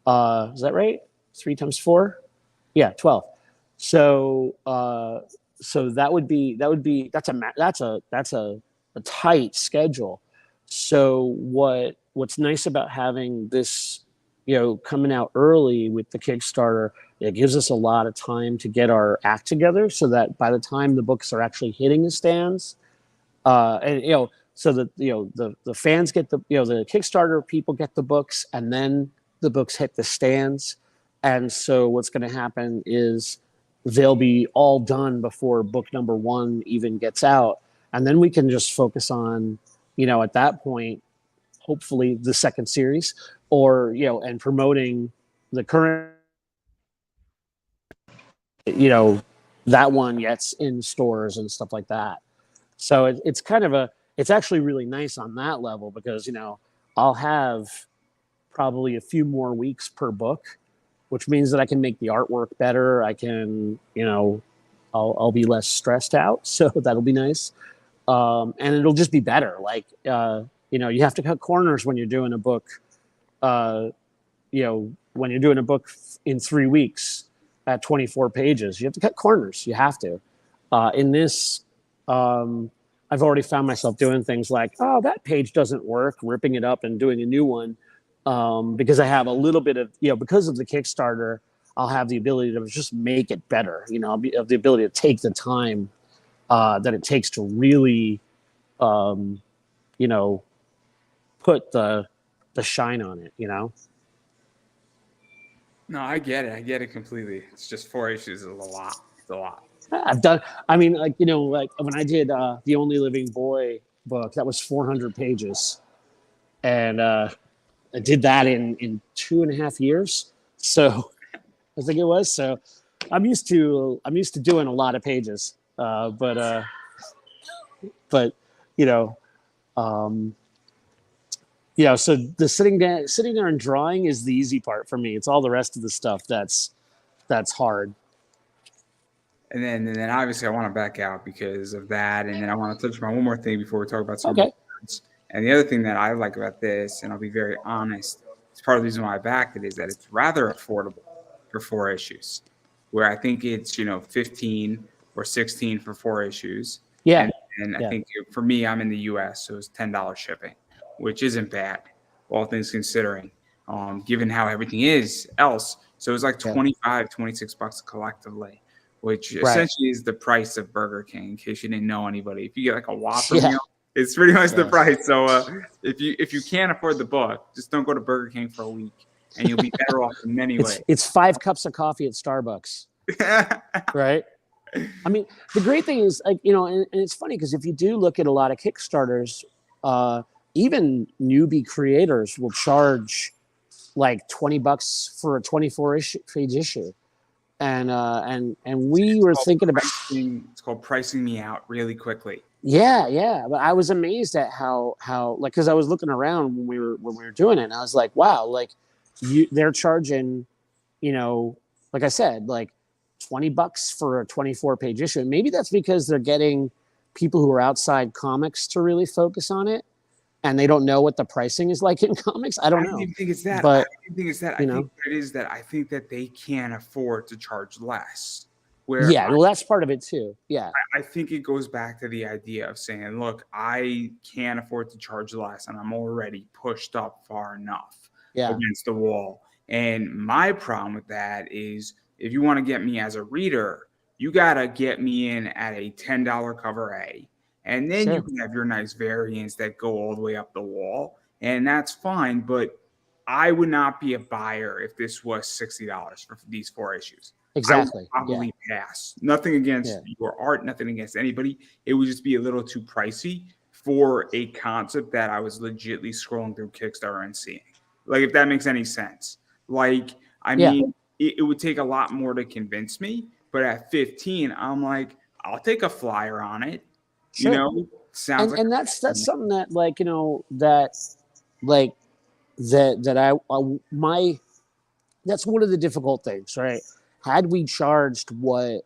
S2: Is that right? 3 times 4? Yeah, 12. So that's a tight schedule. So what's nice about having this, coming out early with the Kickstarter, it gives us a lot of time to get our act together, so that by the time the books are actually hitting the stands, so that the fans get the Kickstarter people get the books, and then the books hit the stands. And so what's going to happen is they'll be all done before book number 1 even gets out, and then we can just focus on, at that point, hopefully the second series, or and promoting the current, that one gets in stores and stuff like that. So it's actually really nice on that level, because I'll have probably a few more weeks per book, which means that I can make the artwork better. I can, I'll be less stressed out. So that'll be nice. And it'll just be better. Like, you have to cut corners when you're doing a book, when you're doing a book in 3 weeks at 24 pages, you have to cut corners. You have to. In this, I've already found myself doing things like, oh, that page doesn't work, ripping it up and doing a new one. Because I have a little bit of, because of the Kickstarter, I'll have the ability to just make it better. I'll have the ability to take the time that it takes to really, put the shine on it,
S1: No, I get it. I get it completely. It's just 4 issues is a lot. It's a lot.
S2: I've done, like when I did The Only Living Boy book, that was 400 pages. And, I did that in 2.5 years. So I think it was. So I'm used to doing a lot of pages. So the sitting there and drawing is the easy part for me. It's all the rest of the stuff that's hard.
S1: And then obviously I want to back out because of that. And then I want to touch on one more thing before we talk about some words. And the other thing that I like about this, and I'll be very honest, it's part of the reason why I backed it, is that it's rather affordable for 4 issues, where I think it's 15 or 16 for 4 issues.
S2: Yeah.
S1: And I think for me, I'm in the US, so it's $10 shipping, which isn't bad, all things considering, given how everything is else. So it's like 25, 26 bucks collectively, which essentially is the price of Burger King, in case you didn't know anybody. If you get like a Whopper meal, it's pretty much the price. So if you can't afford the book, just don't go to Burger King for a week, and you'll be better off in many ways.
S2: It's 5 cups of coffee at Starbucks, right? I mean, the great thing is, like, and it's funny because if you do look at a lot of Kickstarters, even newbie creators will charge like $20 for a 24-page issue. And we were thinking about,
S1: it's called pricing me out really quickly.
S2: Yeah. But I was amazed at how like, because I was looking around when we were doing it, and I was like, wow, like they're charging, like I said, like $20 for a 24-page issue. And maybe that's because they're getting people who are outside comics to really focus on it, and they don't know what the pricing is like in comics. I don't know.
S1: I don't think it's that.
S2: But,
S1: I think it's that. I think it is that. I think that they can't afford to charge less.
S2: Well, that's part of it too. Yeah.
S1: I think it goes back to the idea of saying, look, I can't afford to charge less, and I'm already pushed up far enough against the wall. And my problem with that is, if you want to get me as a reader, you got to get me in at a $10 cover A. And then you
S2: Sure.
S1: can have your nice variants that go all the way up the wall, and that's fine. But I would not be a buyer if this was $60 for these 4 issues. I would
S2: Exactly. Yeah.
S1: probably pass. Nothing against
S2: Yeah.
S1: your art, nothing against anybody. It would just be a little too pricey for a concept that I was legitly scrolling through Kickstarter and seeing. Like, if that makes any sense. Like, I
S2: Yeah.
S1: mean, it would take a lot more to convince me. But at 15, I'm like, I'll take a flyer on it.
S2: Sure.
S1: Sounds like
S2: And that's something that, like, that, like, that I my that's one of the difficult things, right? Had we charged what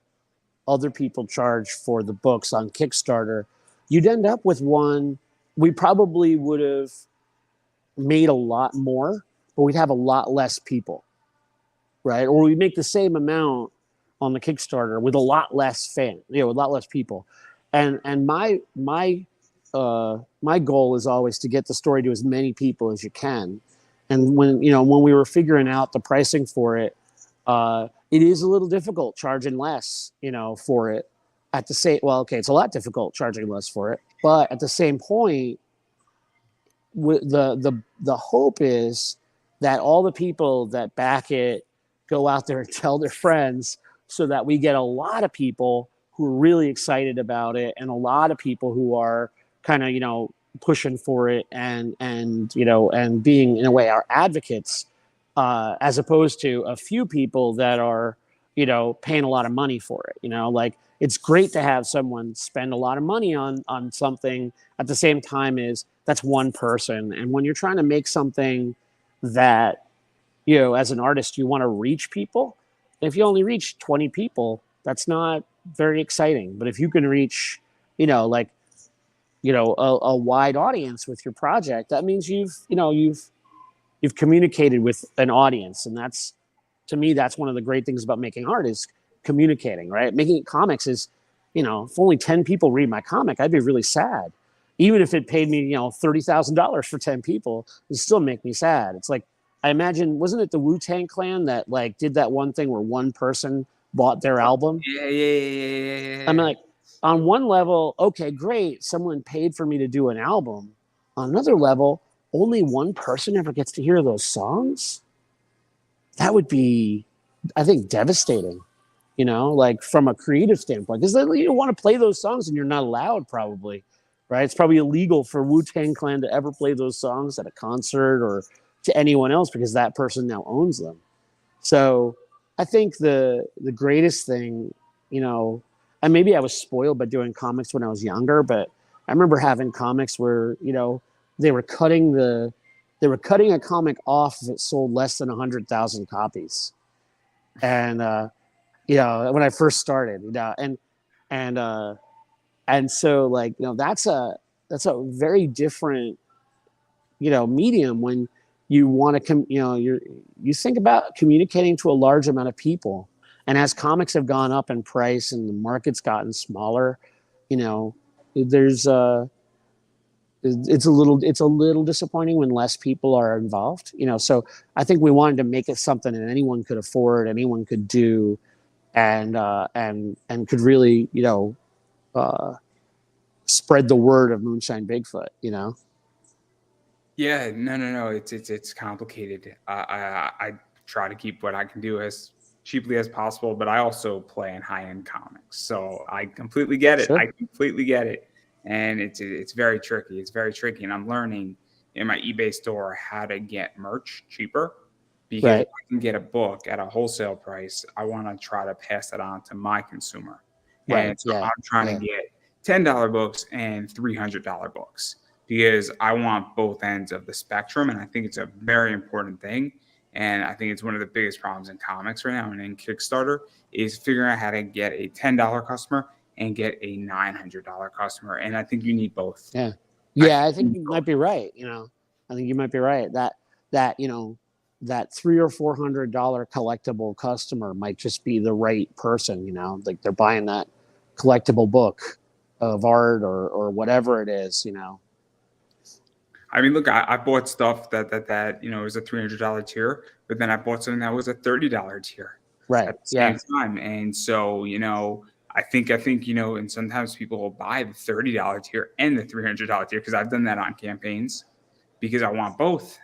S2: other people charge for the books on Kickstarter, you'd end up with one. We probably would have made a lot more, but we'd have a lot less people, right? Or we make the same amount on the Kickstarter with a lot less with a lot less people. And my goal is always to get the story to as many people as you can. And when we were figuring out the pricing for it, it is a little difficult charging less, for it. At the same, well, okay, it's a lot difficult charging less for it, but at the same point, the hope is that all the people that back it go out there and tell their friends, so that we get a lot of people who are really excited about it, and a lot of people who are kind of pushing for it, and being, in a way, our advocates, as opposed to a few people that are paying a lot of money for it. Like, it's great to have someone spend a lot of money on something at the same time as that's one person. And when you're trying to make something that, as an artist, you want to reach people, if you only reach 20 people, that's not very exciting. But if you can reach, like, a wide audience with your project, that means you've communicated with an audience. And that's, to me, that's one of the great things about making art, is communicating, right? Making comics is, if only 10 people read my comic, I'd be really sad. Even if it paid me, $30,000 for 10 people, it'd still make me sad. It's like, I imagine, wasn't it the Wu-Tang Clan that, like, did that one thing where one person bought their album?
S1: Yeah.
S2: I'm like, on one level, okay, great, someone paid for me to do an album. On another level, only one person ever gets to hear those songs. That would be, I think, devastating, like, from a creative standpoint, because you don't want to play those songs and you're not allowed, probably, right? It's probably illegal for Wu-Tang Clan to ever play those songs at a concert or to anyone else, because that person now owns them. So I think the greatest thing, and maybe I was spoiled by doing comics when I was younger, but I remember having comics where, they were cutting a comic off if it sold less than 100,000 copies. And, when I first started, and so, like, that's a very different, medium, when you want to you think about communicating to a large amount of people. And as comics have gone up in price and the market's gotten smaller, there's it's a little disappointing when less people are involved. So I think we wanted to make it something that anyone could afford, anyone could do, and could really, spread the word of Moonshine Bigfoot.
S1: Yeah, no. It's complicated. I try to keep what I can do as cheaply as possible, but I also play in high-end comics, so I completely get it.
S2: Sure.
S1: I completely get it, and it's very tricky. It's very tricky, and I'm learning in my eBay store how to get merch cheaper, because
S2: Right.
S1: if I can get a book at a wholesale price, I want to try to pass it on to my consumer,
S2: Right.
S1: and so
S2: Yeah.
S1: I'm trying to get $10 books and $300 books, because I want both ends of the spectrum. And I think it's a very important thing. And I think it's one of the biggest problems in comics right now and in Kickstarter is figuring out how to get a $10 customer and get a $900 customer. And I think you need both.
S2: Yeah.
S1: I
S2: Yeah. I
S1: you
S2: think
S1: need
S2: you
S1: both.
S2: might be right. I think you might be right. That that $300 or $400 collectible customer might just be the right person. Like, they're buying that collectible book of art or whatever it is.
S1: I mean, look, I bought stuff that was a $300 tier, but then I bought something that was a $30 tier
S2: Right.
S1: at the
S2: Yeah.
S1: same time. And so, I think, and sometimes people will buy the $30 tier and the $300 tier, because I've done that on campaigns because I want both.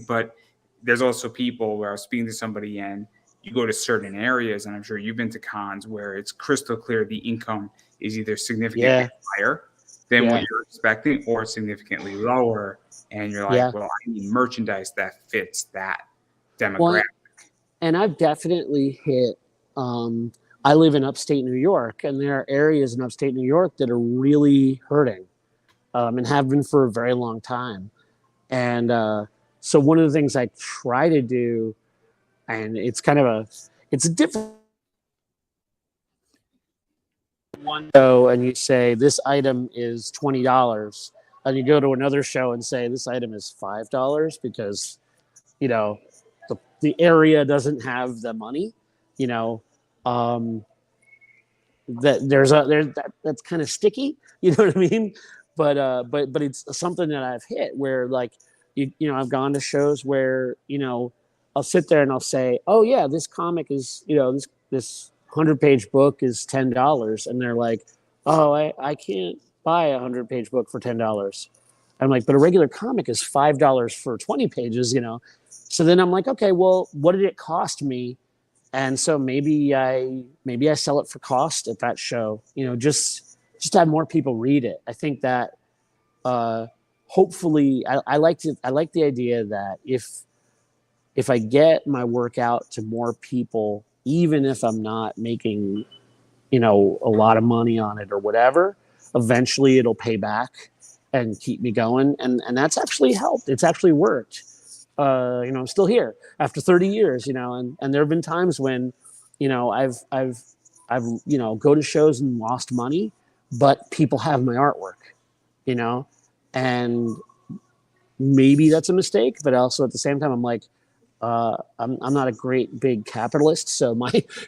S1: But there's also people where I was speaking to somebody, and you go to certain areas, and I'm sure you've been to cons where it's crystal clear the income is either significantly
S2: Yeah,
S1: higher than what
S2: yeah,
S1: you're expecting or significantly lower. And you're like,
S2: yeah.
S1: well, I need merchandise that fits that demographic.
S2: Well, and I've definitely hit. Um, I live in upstate New York, and there are areas in upstate New York that are really hurting, and have been for a very long time. And so one of the things I try to do, and it's a different one show, and you say this item is $20, and you go to another show and say this item is $5 because you know the area doesn't have the money, you know. Um, that that's kind of sticky, you know what I mean? But it's something that I've hit where like I've gone to shows where I'll sit there and I'll say, oh yeah, this comic is this 100-page book is $10, and they're like, oh, I can't buy a 100-page book for $10. I'm like, but a regular comic is $5 for 20 pages, so then I'm like, okay, well, what did it cost me? And so maybe I sell it for cost at that show, just to have more people read it. I think that hopefully I like the idea that if I get my work out to more people, even if I'm not making a lot of money on it or whatever, eventually it'll pay back and keep me going. And that's actually helped. It's actually worked. I'm still here after 30 years, and there have been times when, I've go to shows and lost money, but people have my artwork, you know, and maybe that's a mistake, but also at the same time, I'm like, I'm not a great big capitalist. So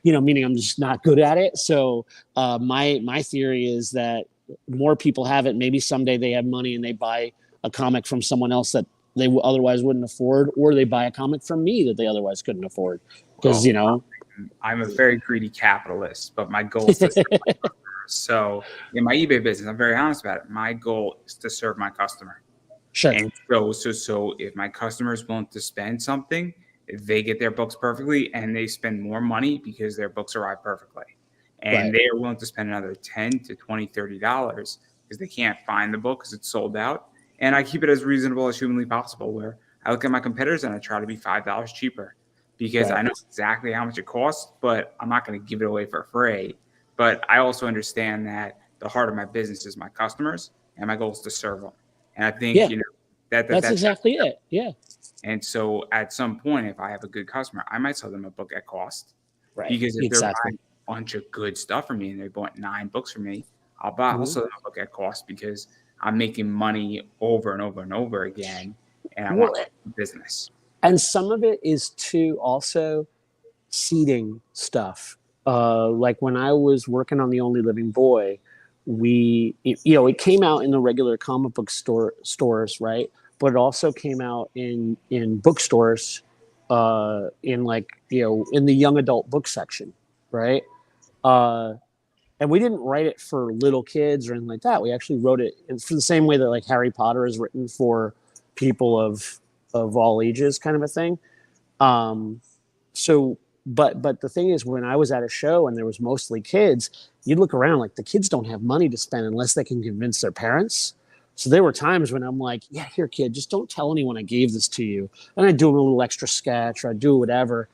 S2: meaning I'm just not good at it. So, my theory is that more people have it. Maybe someday they have money and they buy a comic from someone else that they otherwise wouldn't afford, or they buy a comic from me that they otherwise couldn't afford. Because,
S1: Well, I'm a very greedy capitalist, but my goal is to serve my customers. So in my eBay business, I'm very honest about it. My goal is to serve my customer.
S2: sure.
S1: And so if my customer is willing to spend something, they get their books perfectly, and they spend more money because their books arrive perfectly. And
S2: Right.
S1: they are willing to spend another $10 to $20, $30 because they can't find the book because it's sold out. And I keep it as reasonable as humanly possible, where I look at my competitors and I try to be $5 cheaper because
S2: Right.
S1: I know exactly how much it costs, but I'm not going to give it away for free. But I also understand that the heart of my business is my customers, and my goal is to serve them. And I think,
S2: Yeah. That's
S1: that's
S2: exactly it. Yeah.
S1: and so at some point, if I have a good customer, I might sell them a book at cost,
S2: Right.
S1: because if they're
S2: Exactly.
S1: buying a bunch of good stuff from me and they bought 9 books from me, I'll
S2: Mhm.
S1: sell them a book at cost because I'm making money over and over and over again, and I
S2: Well,
S1: want business.
S2: and some of it is too also seeding stuff. Like when I was working on The Only Living Boy, it came out in the regular comic book stores, right? But it also came out in bookstores, in the young adult book section, right? Uh, and we didn't write it for little kids or anything like that. We actually wrote it for the same way that like Harry Potter is written for people of all ages, kind of a thing. Um, so but the thing is, when I was at a show and there was mostly kids, you'd look around like the kids don't have money to spend unless they can convince their parents. So there were times when I'm like, yeah, here, kid, just don't tell anyone I gave this to you. And I do a little extra sketch or I do whatever.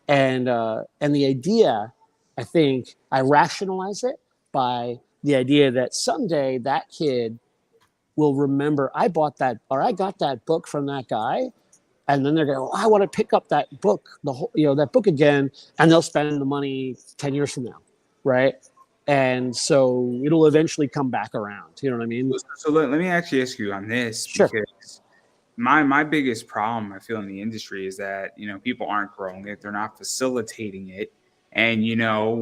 S2: And the idea, I think I rationalize it by the idea that someday that kid will remember I bought that or I got that book from that guy, and then they're going, oh, I want to pick up that book, that book again, and they'll spend the money 10 years from now, right? And so it'll eventually come back around. You know what I mean?
S1: So let me actually ask you on this,
S2: Sure.
S1: because my biggest problem I feel in the industry is that people aren't growing it, they're not facilitating it. And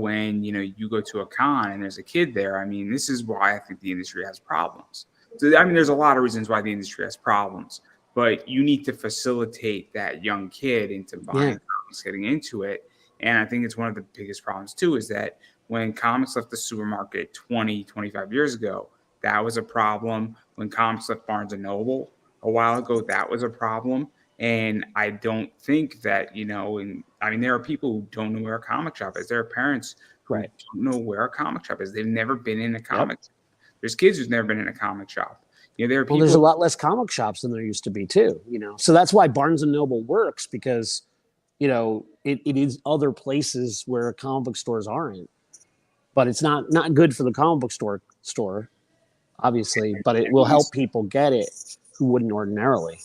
S1: when you go to a con and there's a kid there, I mean, this is why I think the industry has problems. So I mean, there's a lot of reasons why the industry has problems, but you need to facilitate that young kid into buying comics, getting into it. And I think it's one of the biggest problems too, is that when comics left the supermarket 20, 25 years ago, that was a problem. When comics left Barnes and Noble a while ago, that was a problem. And I don't think that, and I mean, there are people who don't know where a comic shop is. There are parents who
S2: Right.
S1: don't know where a comic shop is. They've never been in a comic.
S2: Yep.
S1: There's kids who's never been in a comic shop. There are people.
S2: Well, there's a lot less comic shops than there used to be too, So that's why Barnes and Noble works, because, it is other places where comic book stores aren't. But it's not good for the comic book store, obviously, but it will help people get it who wouldn't ordinarily.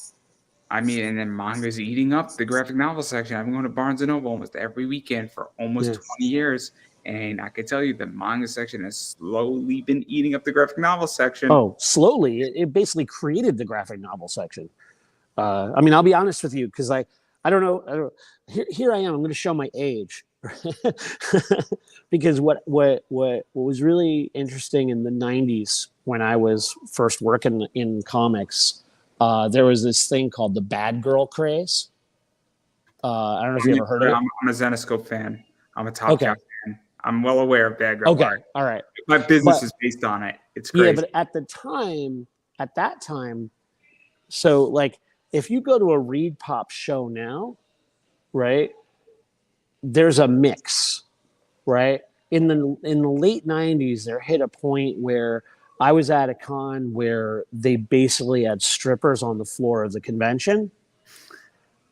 S1: I mean, and then manga's eating up the graphic novel section. I've been going to Barnes & Noble almost every weekend for almost 20 years. And I can tell you the manga section has slowly been eating up the graphic novel section.
S2: Oh, slowly. It basically created the graphic novel section. I mean, I'll be honest with you, because I don't know. Here I am. I'm going to show my age. Because what was really interesting in the 90s when I was first working in comics, there was this thing called the bad girl craze. I don't know if you ever heard of it.
S1: I'm a Zenoscope fan. I'm a Top Cow fan. I'm well aware of bad girl.
S2: Okay, all right.
S1: My business is based on it. It's crazy.
S2: Yeah, but at that time, so like if you go to a Reed Pop show now, right, there's a mix, right? In the late 90s, there hit a point where I was at a con where they basically had strippers on the floor of the convention.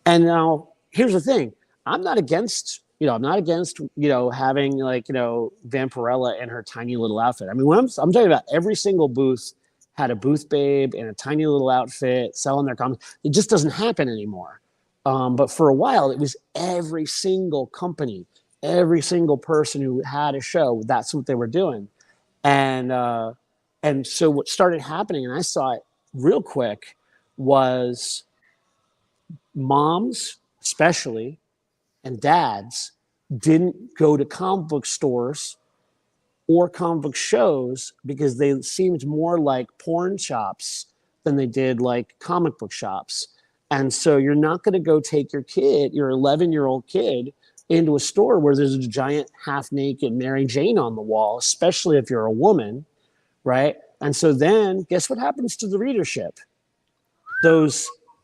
S2: And now here's the thing. I'm not against having like, Vampirella in her tiny little outfit. I mean, when I'm talking about every single booth had a booth babe in a tiny little outfit selling their comics. It just doesn't happen anymore. But for a while, it was every single company, every single person who had a show. That's what they were doing. And so what started happening, and I saw it real quick, was moms, especially, and dads didn't go to comic book stores or comic book shows because they seemed more like porn shops than they did like comic book shops. And so you're not going to go take your 11-year-old kid, into a store where there's a giant half-naked Mary Jane on the wall, especially if you're a woman, right? And so then guess what happens to the readership? The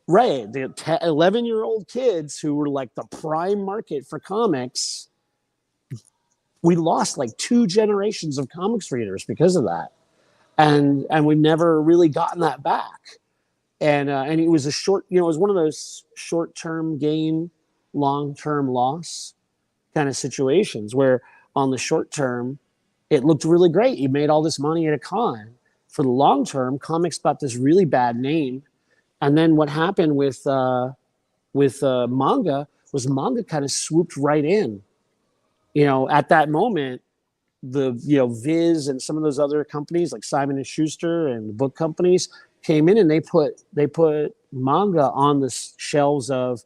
S2: 11-year-old kids who were like the prime market for comics, we lost like 2 generations of comics readers because of that. And we've never really gotten that back. And it was it was one of those short-term gain, long-term loss kind of situations where on the short term, it looked really great. You made all this money at a con. For the long term, comics got this really bad name. And then what happened with manga was manga kind of swooped right in. At that moment, the Viz and some of those other companies like Simon and Schuster and the book companies came in and they put manga on the shelves of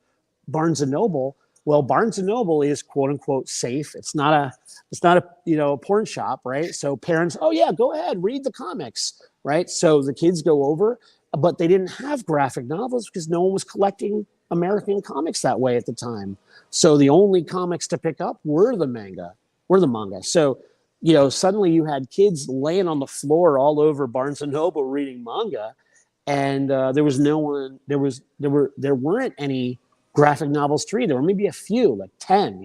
S2: Barnes and Noble. Well, Barnes and Noble is quote unquote safe. It's not a porn shop, right? So parents, oh yeah, go ahead, read the comics, right? So the kids go over, but they didn't have graphic novels because no one was collecting American comics that way at the time. So the only comics to pick up were the manga. So, suddenly you had kids laying on the floor all over Barnes and Noble reading manga, and there weren't any graphic novels to read. There were maybe a few, like 10,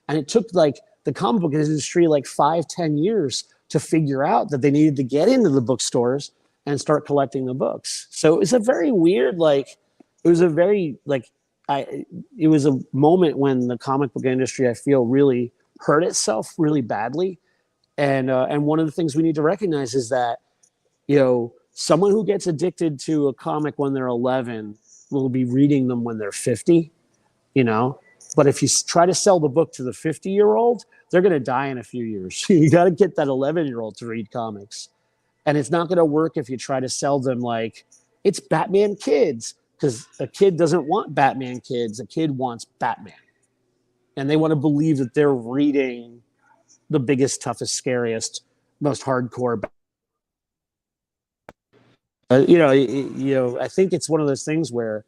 S2: and it took like the comic book industry like 5-10 years to figure out that they needed to get into the bookstores and start collecting the books. So it was a very weird, it was a moment when the comic book industry, I feel, really hurt itself really badly. And one of the things we need to recognize is that, someone who gets addicted to a comic when they're 11 will be reading them when they're 50, But if you try to sell the book to the 50-year-old, they're going to die in a few years. You got to get that 11-year-old to read comics. And it's not going to work if you try to sell them like it's Batman Kids, because a kid doesn't want Batman Kids. A kid wants Batman. And they want to believe that they're reading the biggest, toughest, scariest, most hardcore. I think it's one of those things where,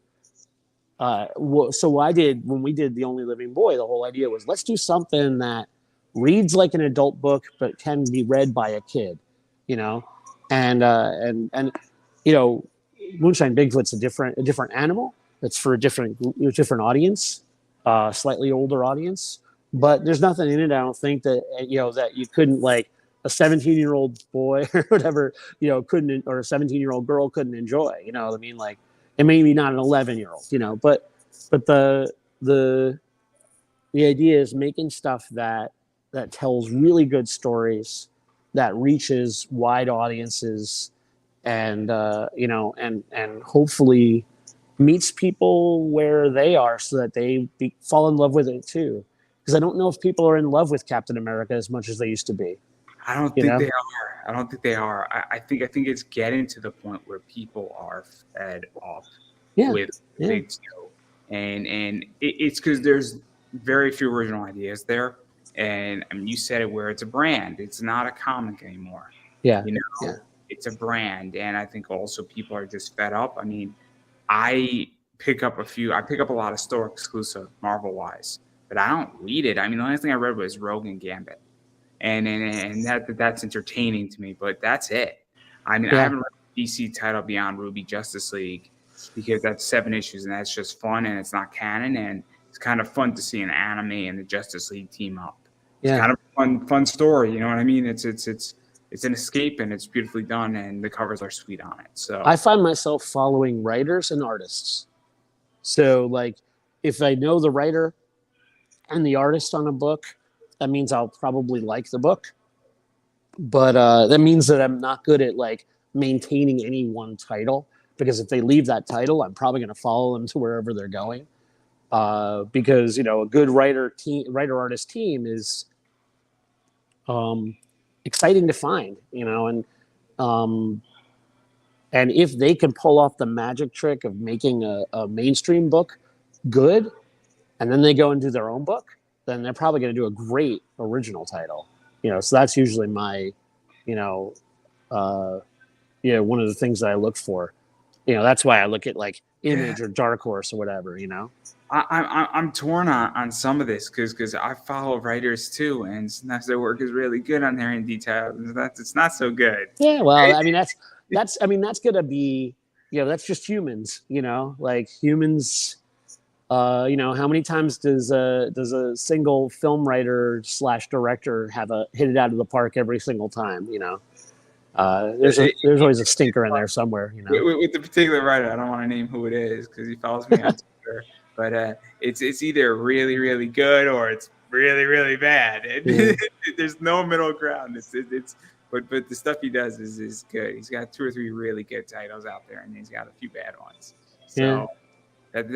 S2: so I did, when we did The Only Living Boy, the whole idea was let's do something that reads like an adult book, but can be read by a kid, you know, and you know, Moonshine Bigfoot's a different animal. It's for a different audience, slightly older audience. But there's nothing in it. I don't think that that you couldn't like a 17-year-old boy or whatever couldn't, or a 17-year-old girl couldn't enjoy. You know what I mean? Like, and maybe not an 11-year-old. But the idea is making stuff that tells really good stories, that reaches wide audiences, and and hopefully meets people where they are, so that they fall in love with it too. Because I don't know if people are in love with Captain America as much as they used to be.
S1: I don't think they are. I don't think they are. I think it's getting to the point where people are fed up with Big Two, and it's because there's very few original ideas there. And I mean, you said it, where it's a brand. It's not a comic anymore.
S2: Yeah,
S1: it's a brand, and I think also people are just fed up. I mean, I pick up a lot of store exclusive Marvel wise, but I don't read it. I mean, the only thing I read was Rogue and Gambit, and that's entertaining to me, but that's it. I mean, I haven't read a DC title beyond Ruby Justice League, because that's 7 issues, and that's just fun, and it's not canon, and it's kind of fun to see an anime and the Justice League team up. It's kind of a fun story, you know what I mean? It's an escape, and it's beautifully done, and the covers are sweet on it. So
S2: I find myself following writers and artists. So, like, if I know the writer and the artist on a book, that means I'll probably like the book. But that means that I'm not good at like maintaining any one title, because if they leave that title, I'm probably going to follow them to wherever they're going. Because a good writer artist team is exciting to find, and if they can pull off the magic trick of making a mainstream book good, and then they go and do their own book, then they're probably going to do a great original title. So that's usually my, one of the things that I look for. That's why I look at like Image or Dark Horse or whatever.
S1: I'm torn on some of this, because I follow writers too, and sometimes their work is really good on their indie titles, and it's not so good.
S2: Yeah, well, I mean that's gonna be, that's just humans. Like humans. How many times does a single film writer / director have hit it out of the park every single time? There's always a stinker in there somewhere.
S1: With the particular writer, I don't want to name who it is because he follows me on Twitter. But it's either really, really good or it's really, really bad. There's no middle ground. But the stuff he does is good. He's got 2 or 3 really good titles out there, and he's got a few bad ones. So
S2: that's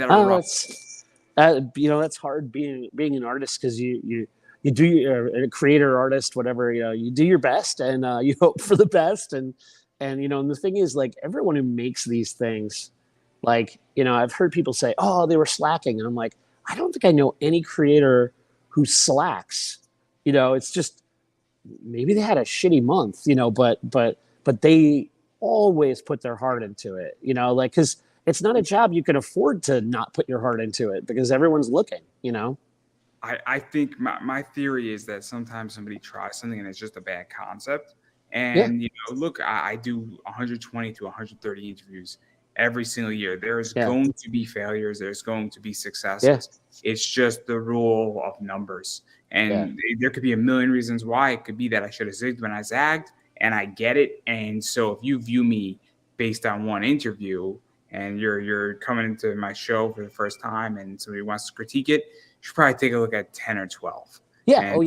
S2: hard being an artist, because you do a creator, artist, whatever. You do your best, and you hope for the best, and the thing is, like, everyone who makes these things, like, I've heard people say, oh, they were slacking. And I'm like, I don't think I know any creator who slacks. It's just, maybe they had a shitty month, but they always put their heart into it, like, because it's not a job you can afford to not put your heart into it, because everyone's looking,
S1: I think my theory is that sometimes somebody tries something and it's just a bad concept. And, look, I do 120 to 130 interviews every single year. There's going to be failures. There's going to be successes. It's just the rule of numbers. And there could be a million reasons why. It could be that I should have zigged when I zagged, and I get it. And so if you view me based on one interview, and you're coming into my show for the first time, and somebody wants to critique it, you should probably take a look at 10 or 12.
S2: Yeah.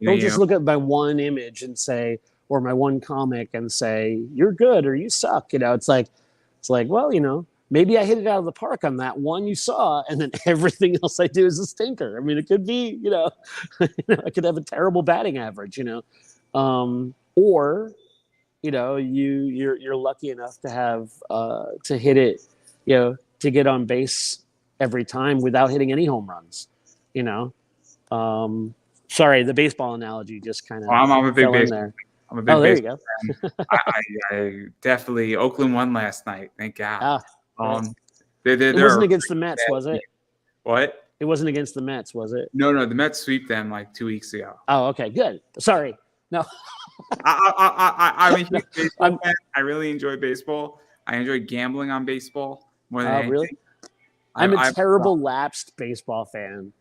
S2: Don't just look at my one image and say, or my one comic and say, you're good or you suck. It's like, well, maybe I hit it out of the park on that one you saw, and then everything else I do is a stinker. I mean, it could be, I could have a terrible batting average, or, you're lucky enough to have to hit it, to get on base every time without hitting any home runs. Sorry, the baseball analogy just kind of
S1: I'm a big
S2: fell in
S1: baseball.
S2: there.
S1: I'm a big
S2: there you go.
S1: I definitely, Oakland won last night. Thank God.
S2: It wasn't against the Mets, was it?
S1: What?
S2: It wasn't against the Mets, was it?
S1: No, the Mets sweep them like 2 weeks ago.
S2: Oh, okay, good. Sorry. No.
S1: I'm a huge baseball
S2: I'm
S1: fan. I really enjoy baseball. I enjoy gambling on baseball more than
S2: really.
S1: anything.
S2: I'm a
S1: I've
S2: terrible lapsed baseball fan.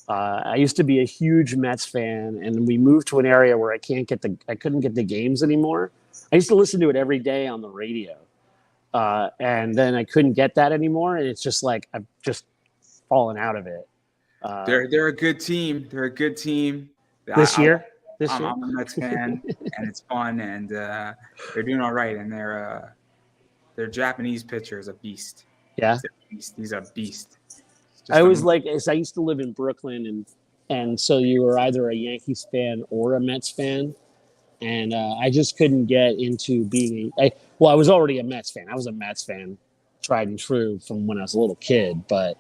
S2: I used to be a huge Mets fan, and we moved to an area where I couldn't get the games anymore. I used to listen to it every day on the radio, and then I couldn't get that anymore, and it's just like I've just fallen out of it.
S1: they're a good team. They're a good team.
S2: This
S1: I,
S2: year,
S1: I'm a Mets fan, and it's fun, and they're doing all right. And their Japanese pitcher is a beast.
S2: yeah.
S1: He's a beast.
S2: I always I used to live in Brooklyn, and so you were either a Yankees fan or a Mets fan, and I just couldn't get into being I was already a Mets fan. I was a Mets fan, tried and true from when I was a little kid. But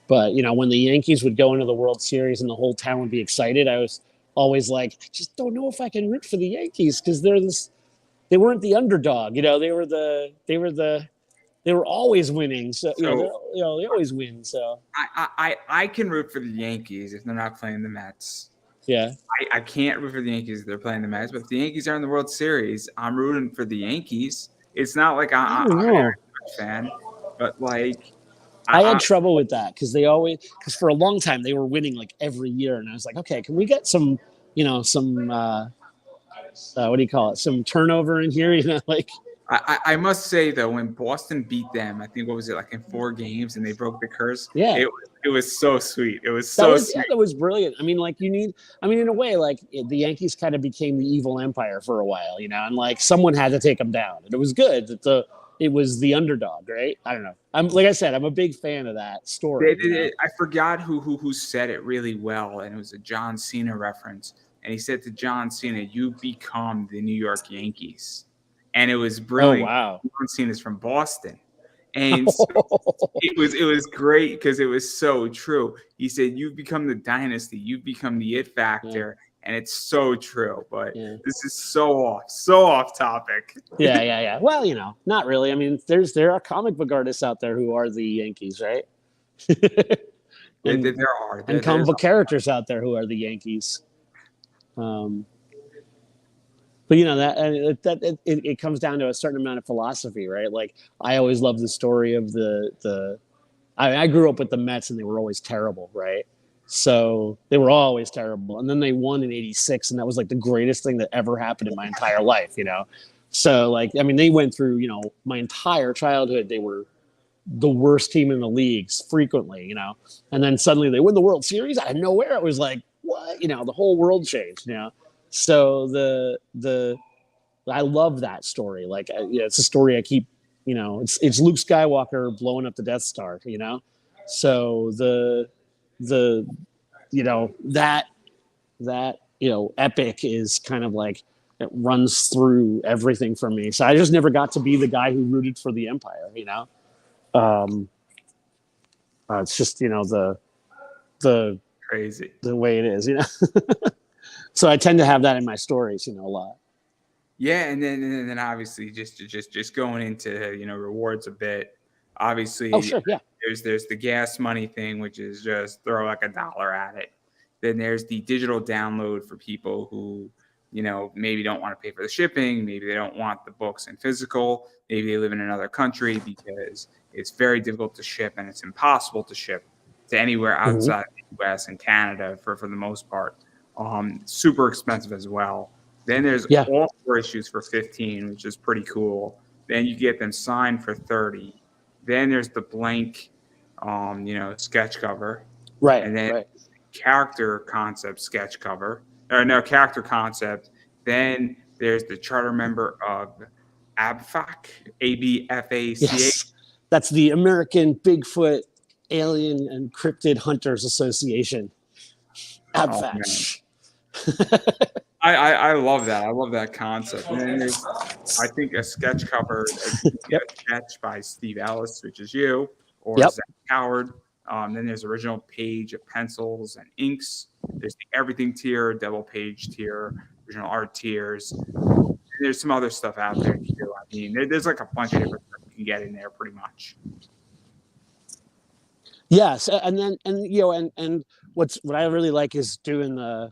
S2: when the Yankees would go into the World Series and the whole town would be excited, I was always like, I just don't know if I can root for the Yankees because they weren't the underdog. They were always winning. So they always win. So
S1: I can root for the Yankees if they're not playing the Mets.
S2: yeah.
S1: I can't root for the Yankees if they're playing the Mets, but if the Yankees are in the World Series, I'm rooting for the Yankees. It's not like I'm a fan, but like
S2: I had trouble with that because for a long time they were winning like every year, and I was like, okay, can we get some what do you call it? Some turnover in here, like.
S1: I must say though, when Boston beat them, I think what was it like in 4 games, and they broke the curse.
S2: Yeah,
S1: it was so sweet. It was so sweet.
S2: Yeah, that was brilliant. I mean, like in a way, like the Yankees kind of became the evil empire for a while, and like someone had to take them down, and it was good that it was the underdog, right? I don't know. Like I said, I'm a big fan of that story.
S1: I forgot who said it really well, and it was a John Cena reference, and he said to John Cena, "You become the New York Yankees." And it was brilliant.
S2: Oh, wow.
S1: John Cena's from Boston. And so it was great because it was so true. He said, "You've become the dynasty. You've become the it factor." Yeah. And it's so true. But this is so off topic.
S2: Yeah. Well, not really. I mean, there are comic book artists out there who are the Yankees, right?
S1: There are.
S2: And comic book characters out there who are the Yankees. But that it comes down to a certain amount of philosophy, right? Like I always loved the story of I grew up with the Mets and they were always terrible, right? So they were always terrible, and then they won in '86, and that was like the greatest thing that ever happened in my entire life, So like, I mean, they went through my entire childhood. They were the worst team in the leagues frequently, and then suddenly they win the World Series out of nowhere. It was like what, the whole world changed, So I love that story. Like, it's a story I keep, it's Luke Skywalker blowing up the Death Star, So that epic is kind of like, it runs through everything for me. So I just never got to be the guy who rooted for the Empire, it's just, the
S1: crazy,
S2: the way it is, So I tend to have that in my stories, a lot.
S1: Yeah, and then obviously just going into rewards a bit. Obviously,
S2: sure, yeah.
S1: There's the gas money thing, which is just throw like $1 at it. Then there's the digital download for people who maybe don't want to pay for the shipping, maybe they don't want the books in physical, maybe they live in another country because it's very difficult to ship and it's impossible to ship to anywhere outside the US and Canada for the most part. Super expensive as well. Then there's all 4 issues for $15, which is pretty cool. Then you get them signed for $30. Then there's the blank, sketch cover.
S2: Right.
S1: And then character concept sketch cover. Character concept. Then there's the charter member of ABFAC, ABFACA.
S2: Yes. That's the American Bigfoot Alien and Cryptid Hunters Association. ABFAC.
S1: I love that. I love that concept. And then there's, I think, a sketch cover, a sketch by Steve Ellis, which is you, or Zach Howard. Then there's original page of pencils and inks. There's the everything tier, double page tier, original art tiers. And there's some other stuff out there too. I mean, there's like a bunch of different stuff you can get in there, pretty much.
S2: Yes, and then and what I really like is doing the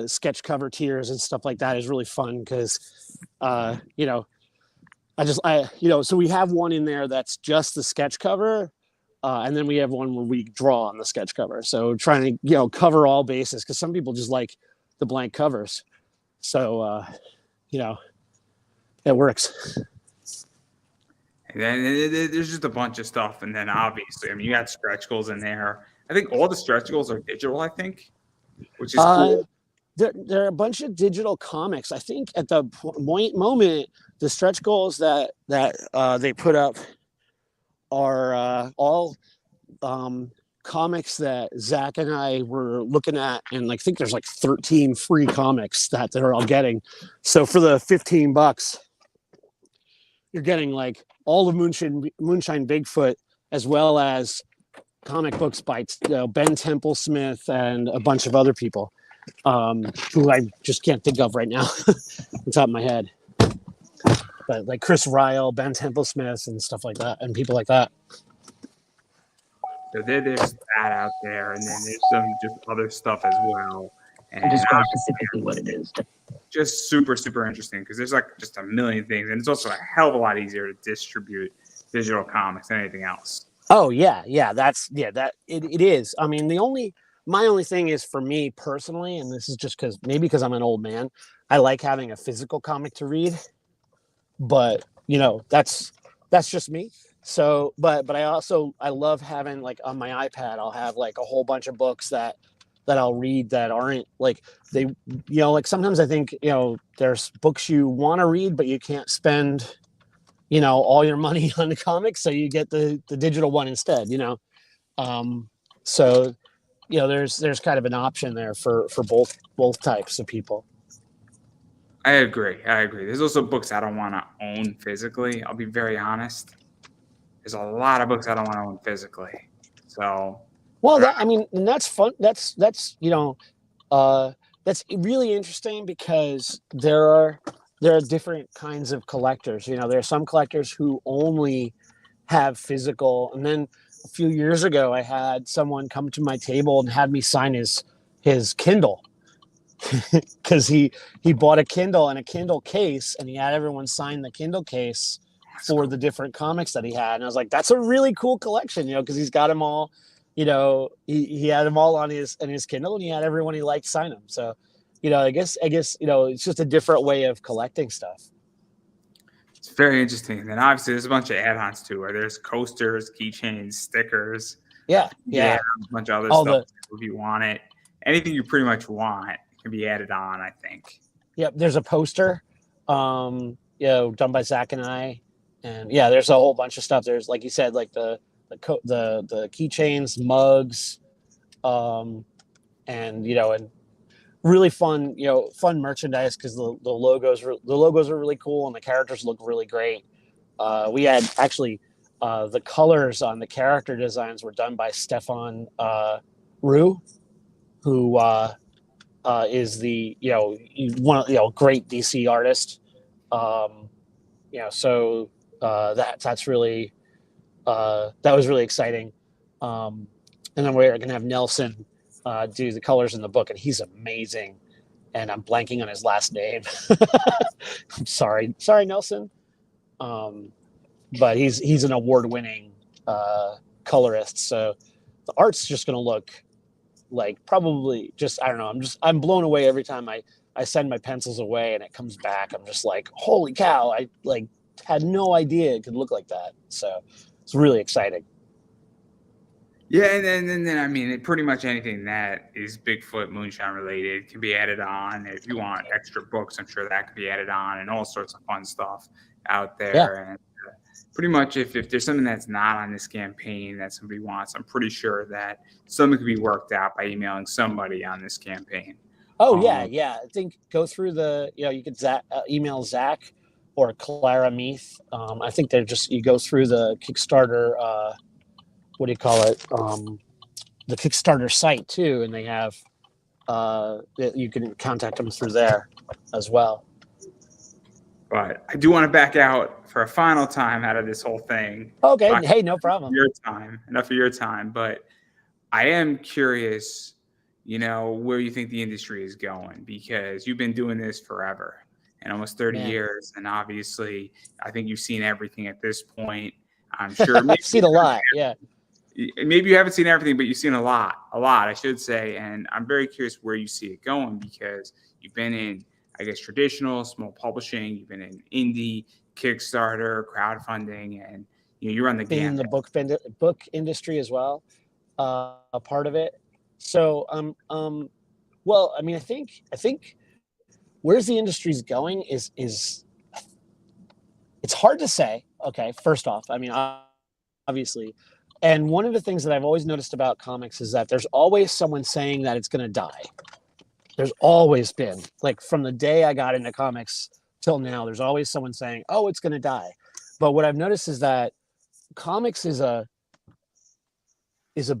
S2: sketch cover tiers and stuff like that is really fun because uh you know so we have one in there that's just the sketch cover. And then we have one where we draw on the sketch cover. So trying to cover all bases because some people just like the blank covers. So you know it works.
S1: And then there's just a bunch of stuff, and then obviously, I mean, you got stretch goals in there. I think all the stretch goals are digital. I think, which is
S2: Uh,
S1: cool.
S2: there are a bunch of digital comics. I think at the moment, the stretch goals that they put up are all comics that Zach and I were looking at, and I think there's like 13 free comics that they're all getting. So for the $15, you're getting like all of Moonshine Bigfoot, as well as comic books by Ben Templesmith and a bunch of other people who I just can't think of right now on top of my head. But like Chris Ryle, Ben Templesmith, and stuff like that, and people like that.
S1: So there's that out there, and then there's some just other stuff as well. And
S3: Describe specifically what it is.
S1: just super, super interesting because there's like just a million things, and it's also a hell of a lot easier to distribute digital comics than anything else.
S2: Oh that it is. I mean, my only thing is for me personally, and this is just because I'm an old man, I like having a physical comic to read. But that's just me. So, but I love having like on my iPad, I'll have like a whole bunch of books that I'll read that aren't like they, like sometimes I think, there's books you want to read, but you can't spend, all your money on the comics. So you get the digital one instead, so, there's kind of an option there for both types of people.
S1: I agree. There's also books I don't want to own physically. I'll be very honest. There's a lot of books I don't want to own physically. So,
S2: well, and that's fun. That's that's really interesting because there are different kinds of collectors. There are some collectors who only have physical, and then a few years ago, I had someone come to my table and had me sign his Kindle. Because he bought a Kindle and a Kindle case, and he had everyone sign the Kindle case for the different comics that he had. And I was like, that's a really cool collection, because he's got them all, he had them all on his Kindle, and he had everyone he liked sign them. So, I guess it's just a different way of collecting stuff.
S1: it's very interesting. And then obviously there's a bunch of add-ons too, where there's coasters, keychains, stickers.
S2: Yeah.
S1: A bunch of other stuff if you want it. Anything you pretty much want can be added on, I think.
S2: Yep, there's a poster, done by Zach and I, and there's a whole bunch of stuff. There's, like you said, like the keychains, mugs, and and really fun, fun merchandise because the logos are really cool and the characters look really great. We had actually the colors on the character designs were done by Stefan Rue, who is the one of great DC artist. So that's really that was really exciting. And then we're gonna have Nelson do the colors in the book, and he's amazing. And I'm blanking on his last name. I'm sorry, Nelson. But he's an award-winning colorist, so the art's just gonna look like probably just, I don't know, I'm blown away every time I send my pencils away and it comes back. I'm just like, holy cow, I like had no idea it could look like that. So it's really exciting.
S1: Yeah, and then I mean, pretty much anything that is Bigfoot Moonshine related can be added on. If you want extra books, I'm sure that could be added on, and all sorts of fun stuff out there.
S2: Yeah.
S1: And pretty much if there's something that's not on this campaign that somebody wants, I'm pretty sure that something could be worked out by emailing somebody on this campaign.
S2: Oh, yeah. I think go through you could email Zach or Clara Meath. I think they're just, you go through the Kickstarter, what do you call it? The Kickstarter site too. And they have, you can contact them through there as well.
S1: But I do want to back out for a final time out of this whole thing.
S2: Okay. Hey, no problem.
S1: Enough of your time. But I am curious, where you think the industry is going, because you've been doing this forever and almost 30
S2: Man.
S1: years. And obviously, I think you've seen everything at this point. I'm sure.
S2: I've seen a lot. Yeah.
S1: Maybe you haven't seen everything, but you've seen a lot, I should say. And I'm very curious where you see it going, because you've been in, I guess, traditional small publishing, you've been in indie, Kickstarter, crowdfunding, and you run the
S2: Been in
S1: gamut.
S2: the book industry as well, a part of it. So, well, I mean, I think where's the industry's going is it's hard to say. Okay, first off, I mean, obviously, and one of the things that I've always noticed about comics is that there's always someone saying that it's going to die. There's always been, like, from the day I got into comics till now, there's always someone saying, "Oh, it's going to die." But what I've noticed is that comics is a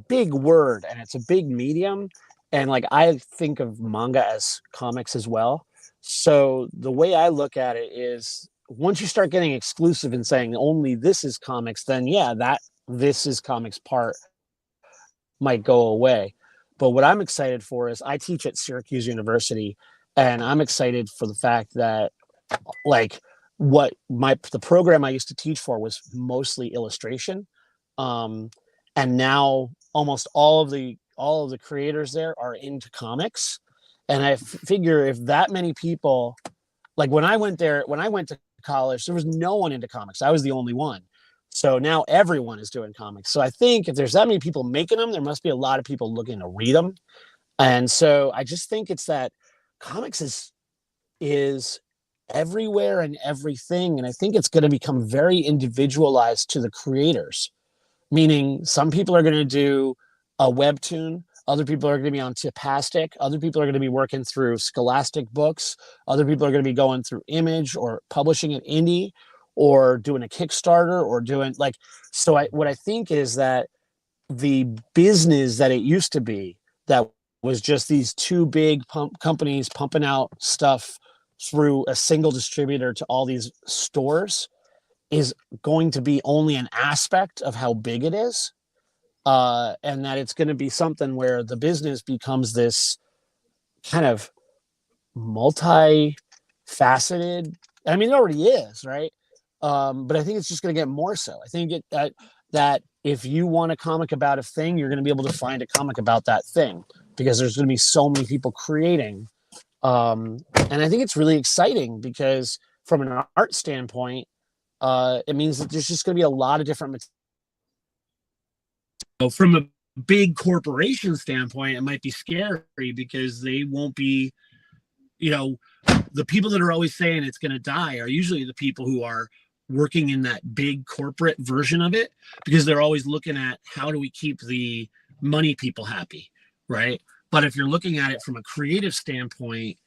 S2: big word, and it's a big medium, and like I think of manga as comics as well. So the way I look at it is, once you start getting exclusive and saying only this is comics, then yeah, that this is comics part might go away. But what I'm excited for is, I teach at Syracuse University, and I'm excited for the fact that, like, the program I used to teach for was mostly illustration. And now almost all of the creators there are into comics. And I figure if that many people, like, when I went to college, there was no one into comics. I was the only one. So now everyone is doing comics. So I think if there's that many people making them, there must be a lot of people looking to read them. And so I just think it's that comics is everywhere and everything. And I think it's going to become very individualized to the creators, meaning some people are going to do a webtoon, other people are going to be on Tapastic, other people are going to be working through Scholastic books, other people are going to be going through Image or publishing an indie or doing a Kickstarter or doing, like, so what I think is that the business that it used to be, that was just these two big companies pumping out stuff through a single distributor to all these stores, is going to be only an aspect of how big it is. And that it's going to be something where the business becomes this kind of multi-faceted. I mean, it already is, right? But I think it's just going to get more so. I think that if you want a comic about a thing, you're going to be able to find a comic about that thing, because there's going to be so many people creating. And I think it's really exciting, because from an art standpoint, it means that there's just going to be a lot of different materials. From a big corporation standpoint, it might be scary, because they won't be, the people that are always saying it's going to die are usually the people who are working in that big corporate version of it, because they're always looking at, how do we keep the money people happy, right? But if you're looking at it from a creative standpoint,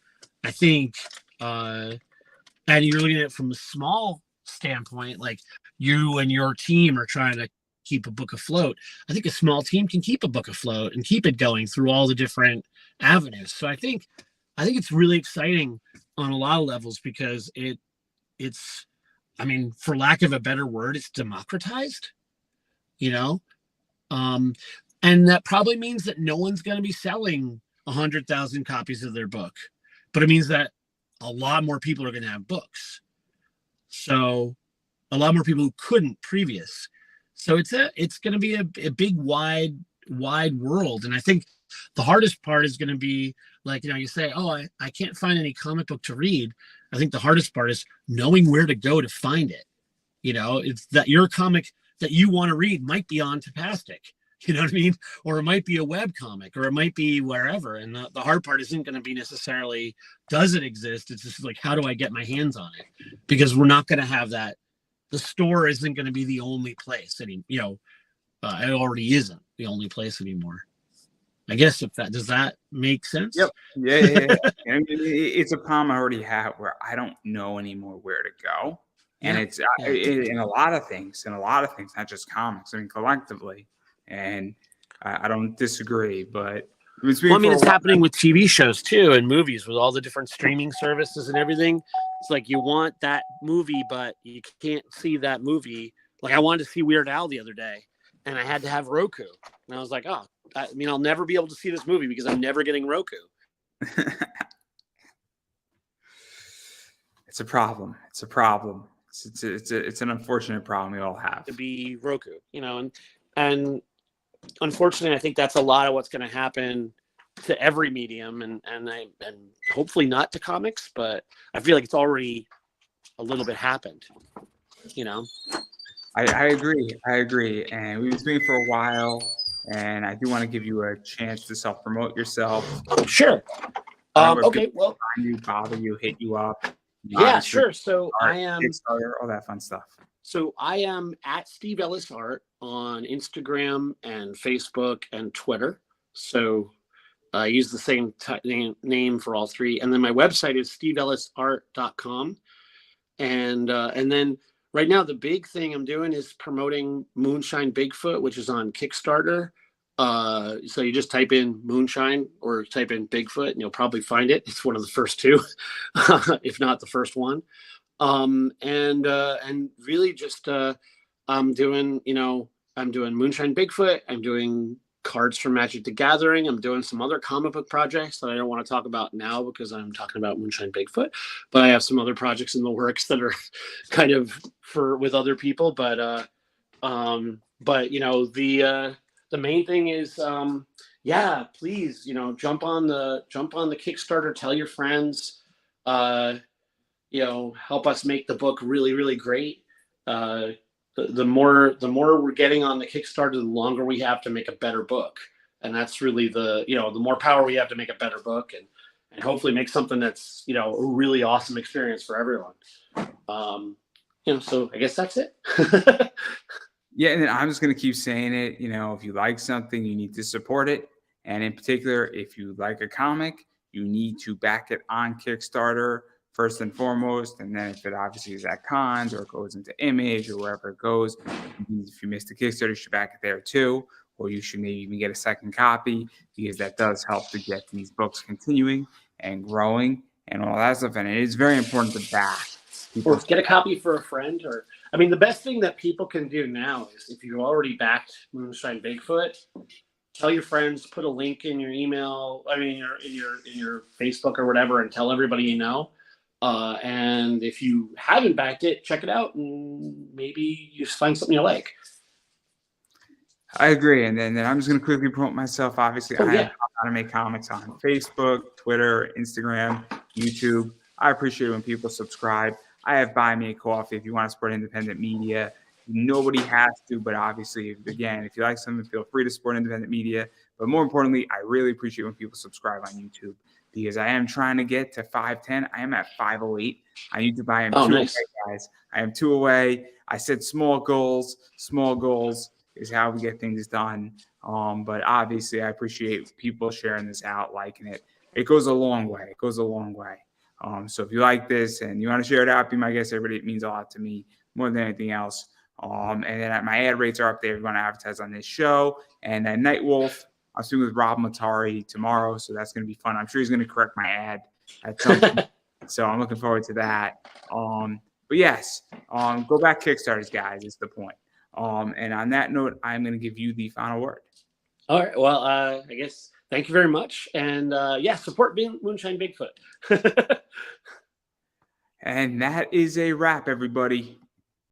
S2: I think, and you're looking at it from a small standpoint, like you and your team are trying to keep a book afloat, I think a small team can keep a book afloat and keep it going through all the different avenues. So I think it's really exciting on a lot of levels, because it's, I mean, for lack of a better word, it's democratized, and that probably means that no one's going to be selling 100,000 copies of their book, but it means that a lot more people are going to have books. So a lot more people who couldn't previous. So it's going to be a big, wide world. And I think the hardest part is going to be, like, you say, oh, I can't find any comic book to read. I think the hardest part is knowing where to go to find it. It's that your comic that you want to read might be on Tapastic, you know what I mean? Or it might be a web comic, or it might be wherever. And the hard part isn't going to be necessarily, does it exist? It's just like, how do I get my hands on it? Because we're not going to have that. The store isn't going to be the only place it already isn't the only place anymore. I guess does that make sense?
S1: Yep. Yeah. I mean, it's a problem I already have, where I don't know anymore where to go. And it's in a lot of things, not just comics. I mean, collectively. And I don't disagree, but
S2: Well, I mean, it's happening with TV shows too and movies with all the different streaming services and everything. It's like you want that movie, but you can't see that movie. Like I wanted to see Weird Al the other day, and I had to have Roku. And I was like, oh, I mean, I'll never be able to see this movie because I'm never getting Roku.
S1: It's a problem. It's a problem. It's an unfortunate problem we all have.
S2: To be Roku, and unfortunately, I think that's a lot of what's going to happen to every medium, and hopefully not to comics, but I feel like it's already a little bit happened.
S1: I agree, and we've been speaking for a while, and I do want to give you a chance to self-promote yourself.
S2: Sure. Okay. Well,
S1: you bother you, hit you up.
S2: Yeah, sure. So I am
S1: Kickstarter, all that fun stuff.
S2: So I am at Steve Ellis Art on Instagram and Facebook and Twitter. So I use the same name for all three. And then my website is steveellisart.com. And then right now, the big thing I'm doing is promoting Moonshine Bigfoot, which is on Kickstarter. So you just type in Moonshine or type in Bigfoot and you'll probably find it. It's one of the first two, if not the first one. And really just, I'm doing Moonshine Bigfoot. I'm doing cards from Magic the Gathering. I'm doing some other comic book projects that I don't want to talk about now because I'm talking about Moonshine Bigfoot, but I have some other projects in the works that are kind of with other people. But the main thing is, please, jump on the Kickstarter, tell your friends, help us make the book really, really great. The more we're getting on the Kickstarter, the longer we have to make a better book. And that's really the more power we have to make a better book and hopefully make something that's, a really awesome experience for everyone. So I guess that's it.
S1: Yeah, and then I'm just going to keep saying it. If you like something, you need to support it. And in particular, if you like a comic, you need to back it on Kickstarter first and foremost. And then if it obviously is at cons or it goes into Image or wherever it goes, if you missed the Kickstarter, you should back it there too. Or you should maybe even get a second copy because that does help to get these books continuing and growing and all that stuff. And it is very important to back.
S2: Or get a copy for a friend. The best thing that people can do now is if you already backed Moonshine Bigfoot, tell your friends, put a link in your email, in your Facebook or whatever, and tell everybody you know. And if you haven't backed it, check it out and maybe you find something you like.
S1: I agree. And then I'm just going to quickly promote myself. Obviously, I have How to Make Comics on Facebook, Twitter, Instagram, YouTube. I appreciate when people subscribe. I have Buy Me a Coffee if you want to support independent media. Nobody has to, but obviously, again, if you like something, feel free to support independent media. But more importantly, I really appreciate when people subscribe on YouTube because I am trying to get to 510. I am at 508 on YouTube. I am two away, guys. I am 2 away. I said small goals. Small goals is how we get things done. But obviously, I appreciate people sharing this out, liking it. It goes a long way. It goes a long way. So if you like this and you want to share it out, be my guest, everybody. It means a lot to me more than anything else. And then my ad rates are up there if you want to advertise on this show. And then Night Wolf, I'm speaking with Rob Matari tomorrow, so that's going to be fun. I'm sure he's going to correct my ad at some point. So I'm looking forward to that. But yes, go back Kickstarters, guys, is the point. And on that note, I'm going to give you the final word.
S2: All right. Well, I guess thank you very much. And support Moonshine Bigfoot.
S1: And that is a wrap, everybody.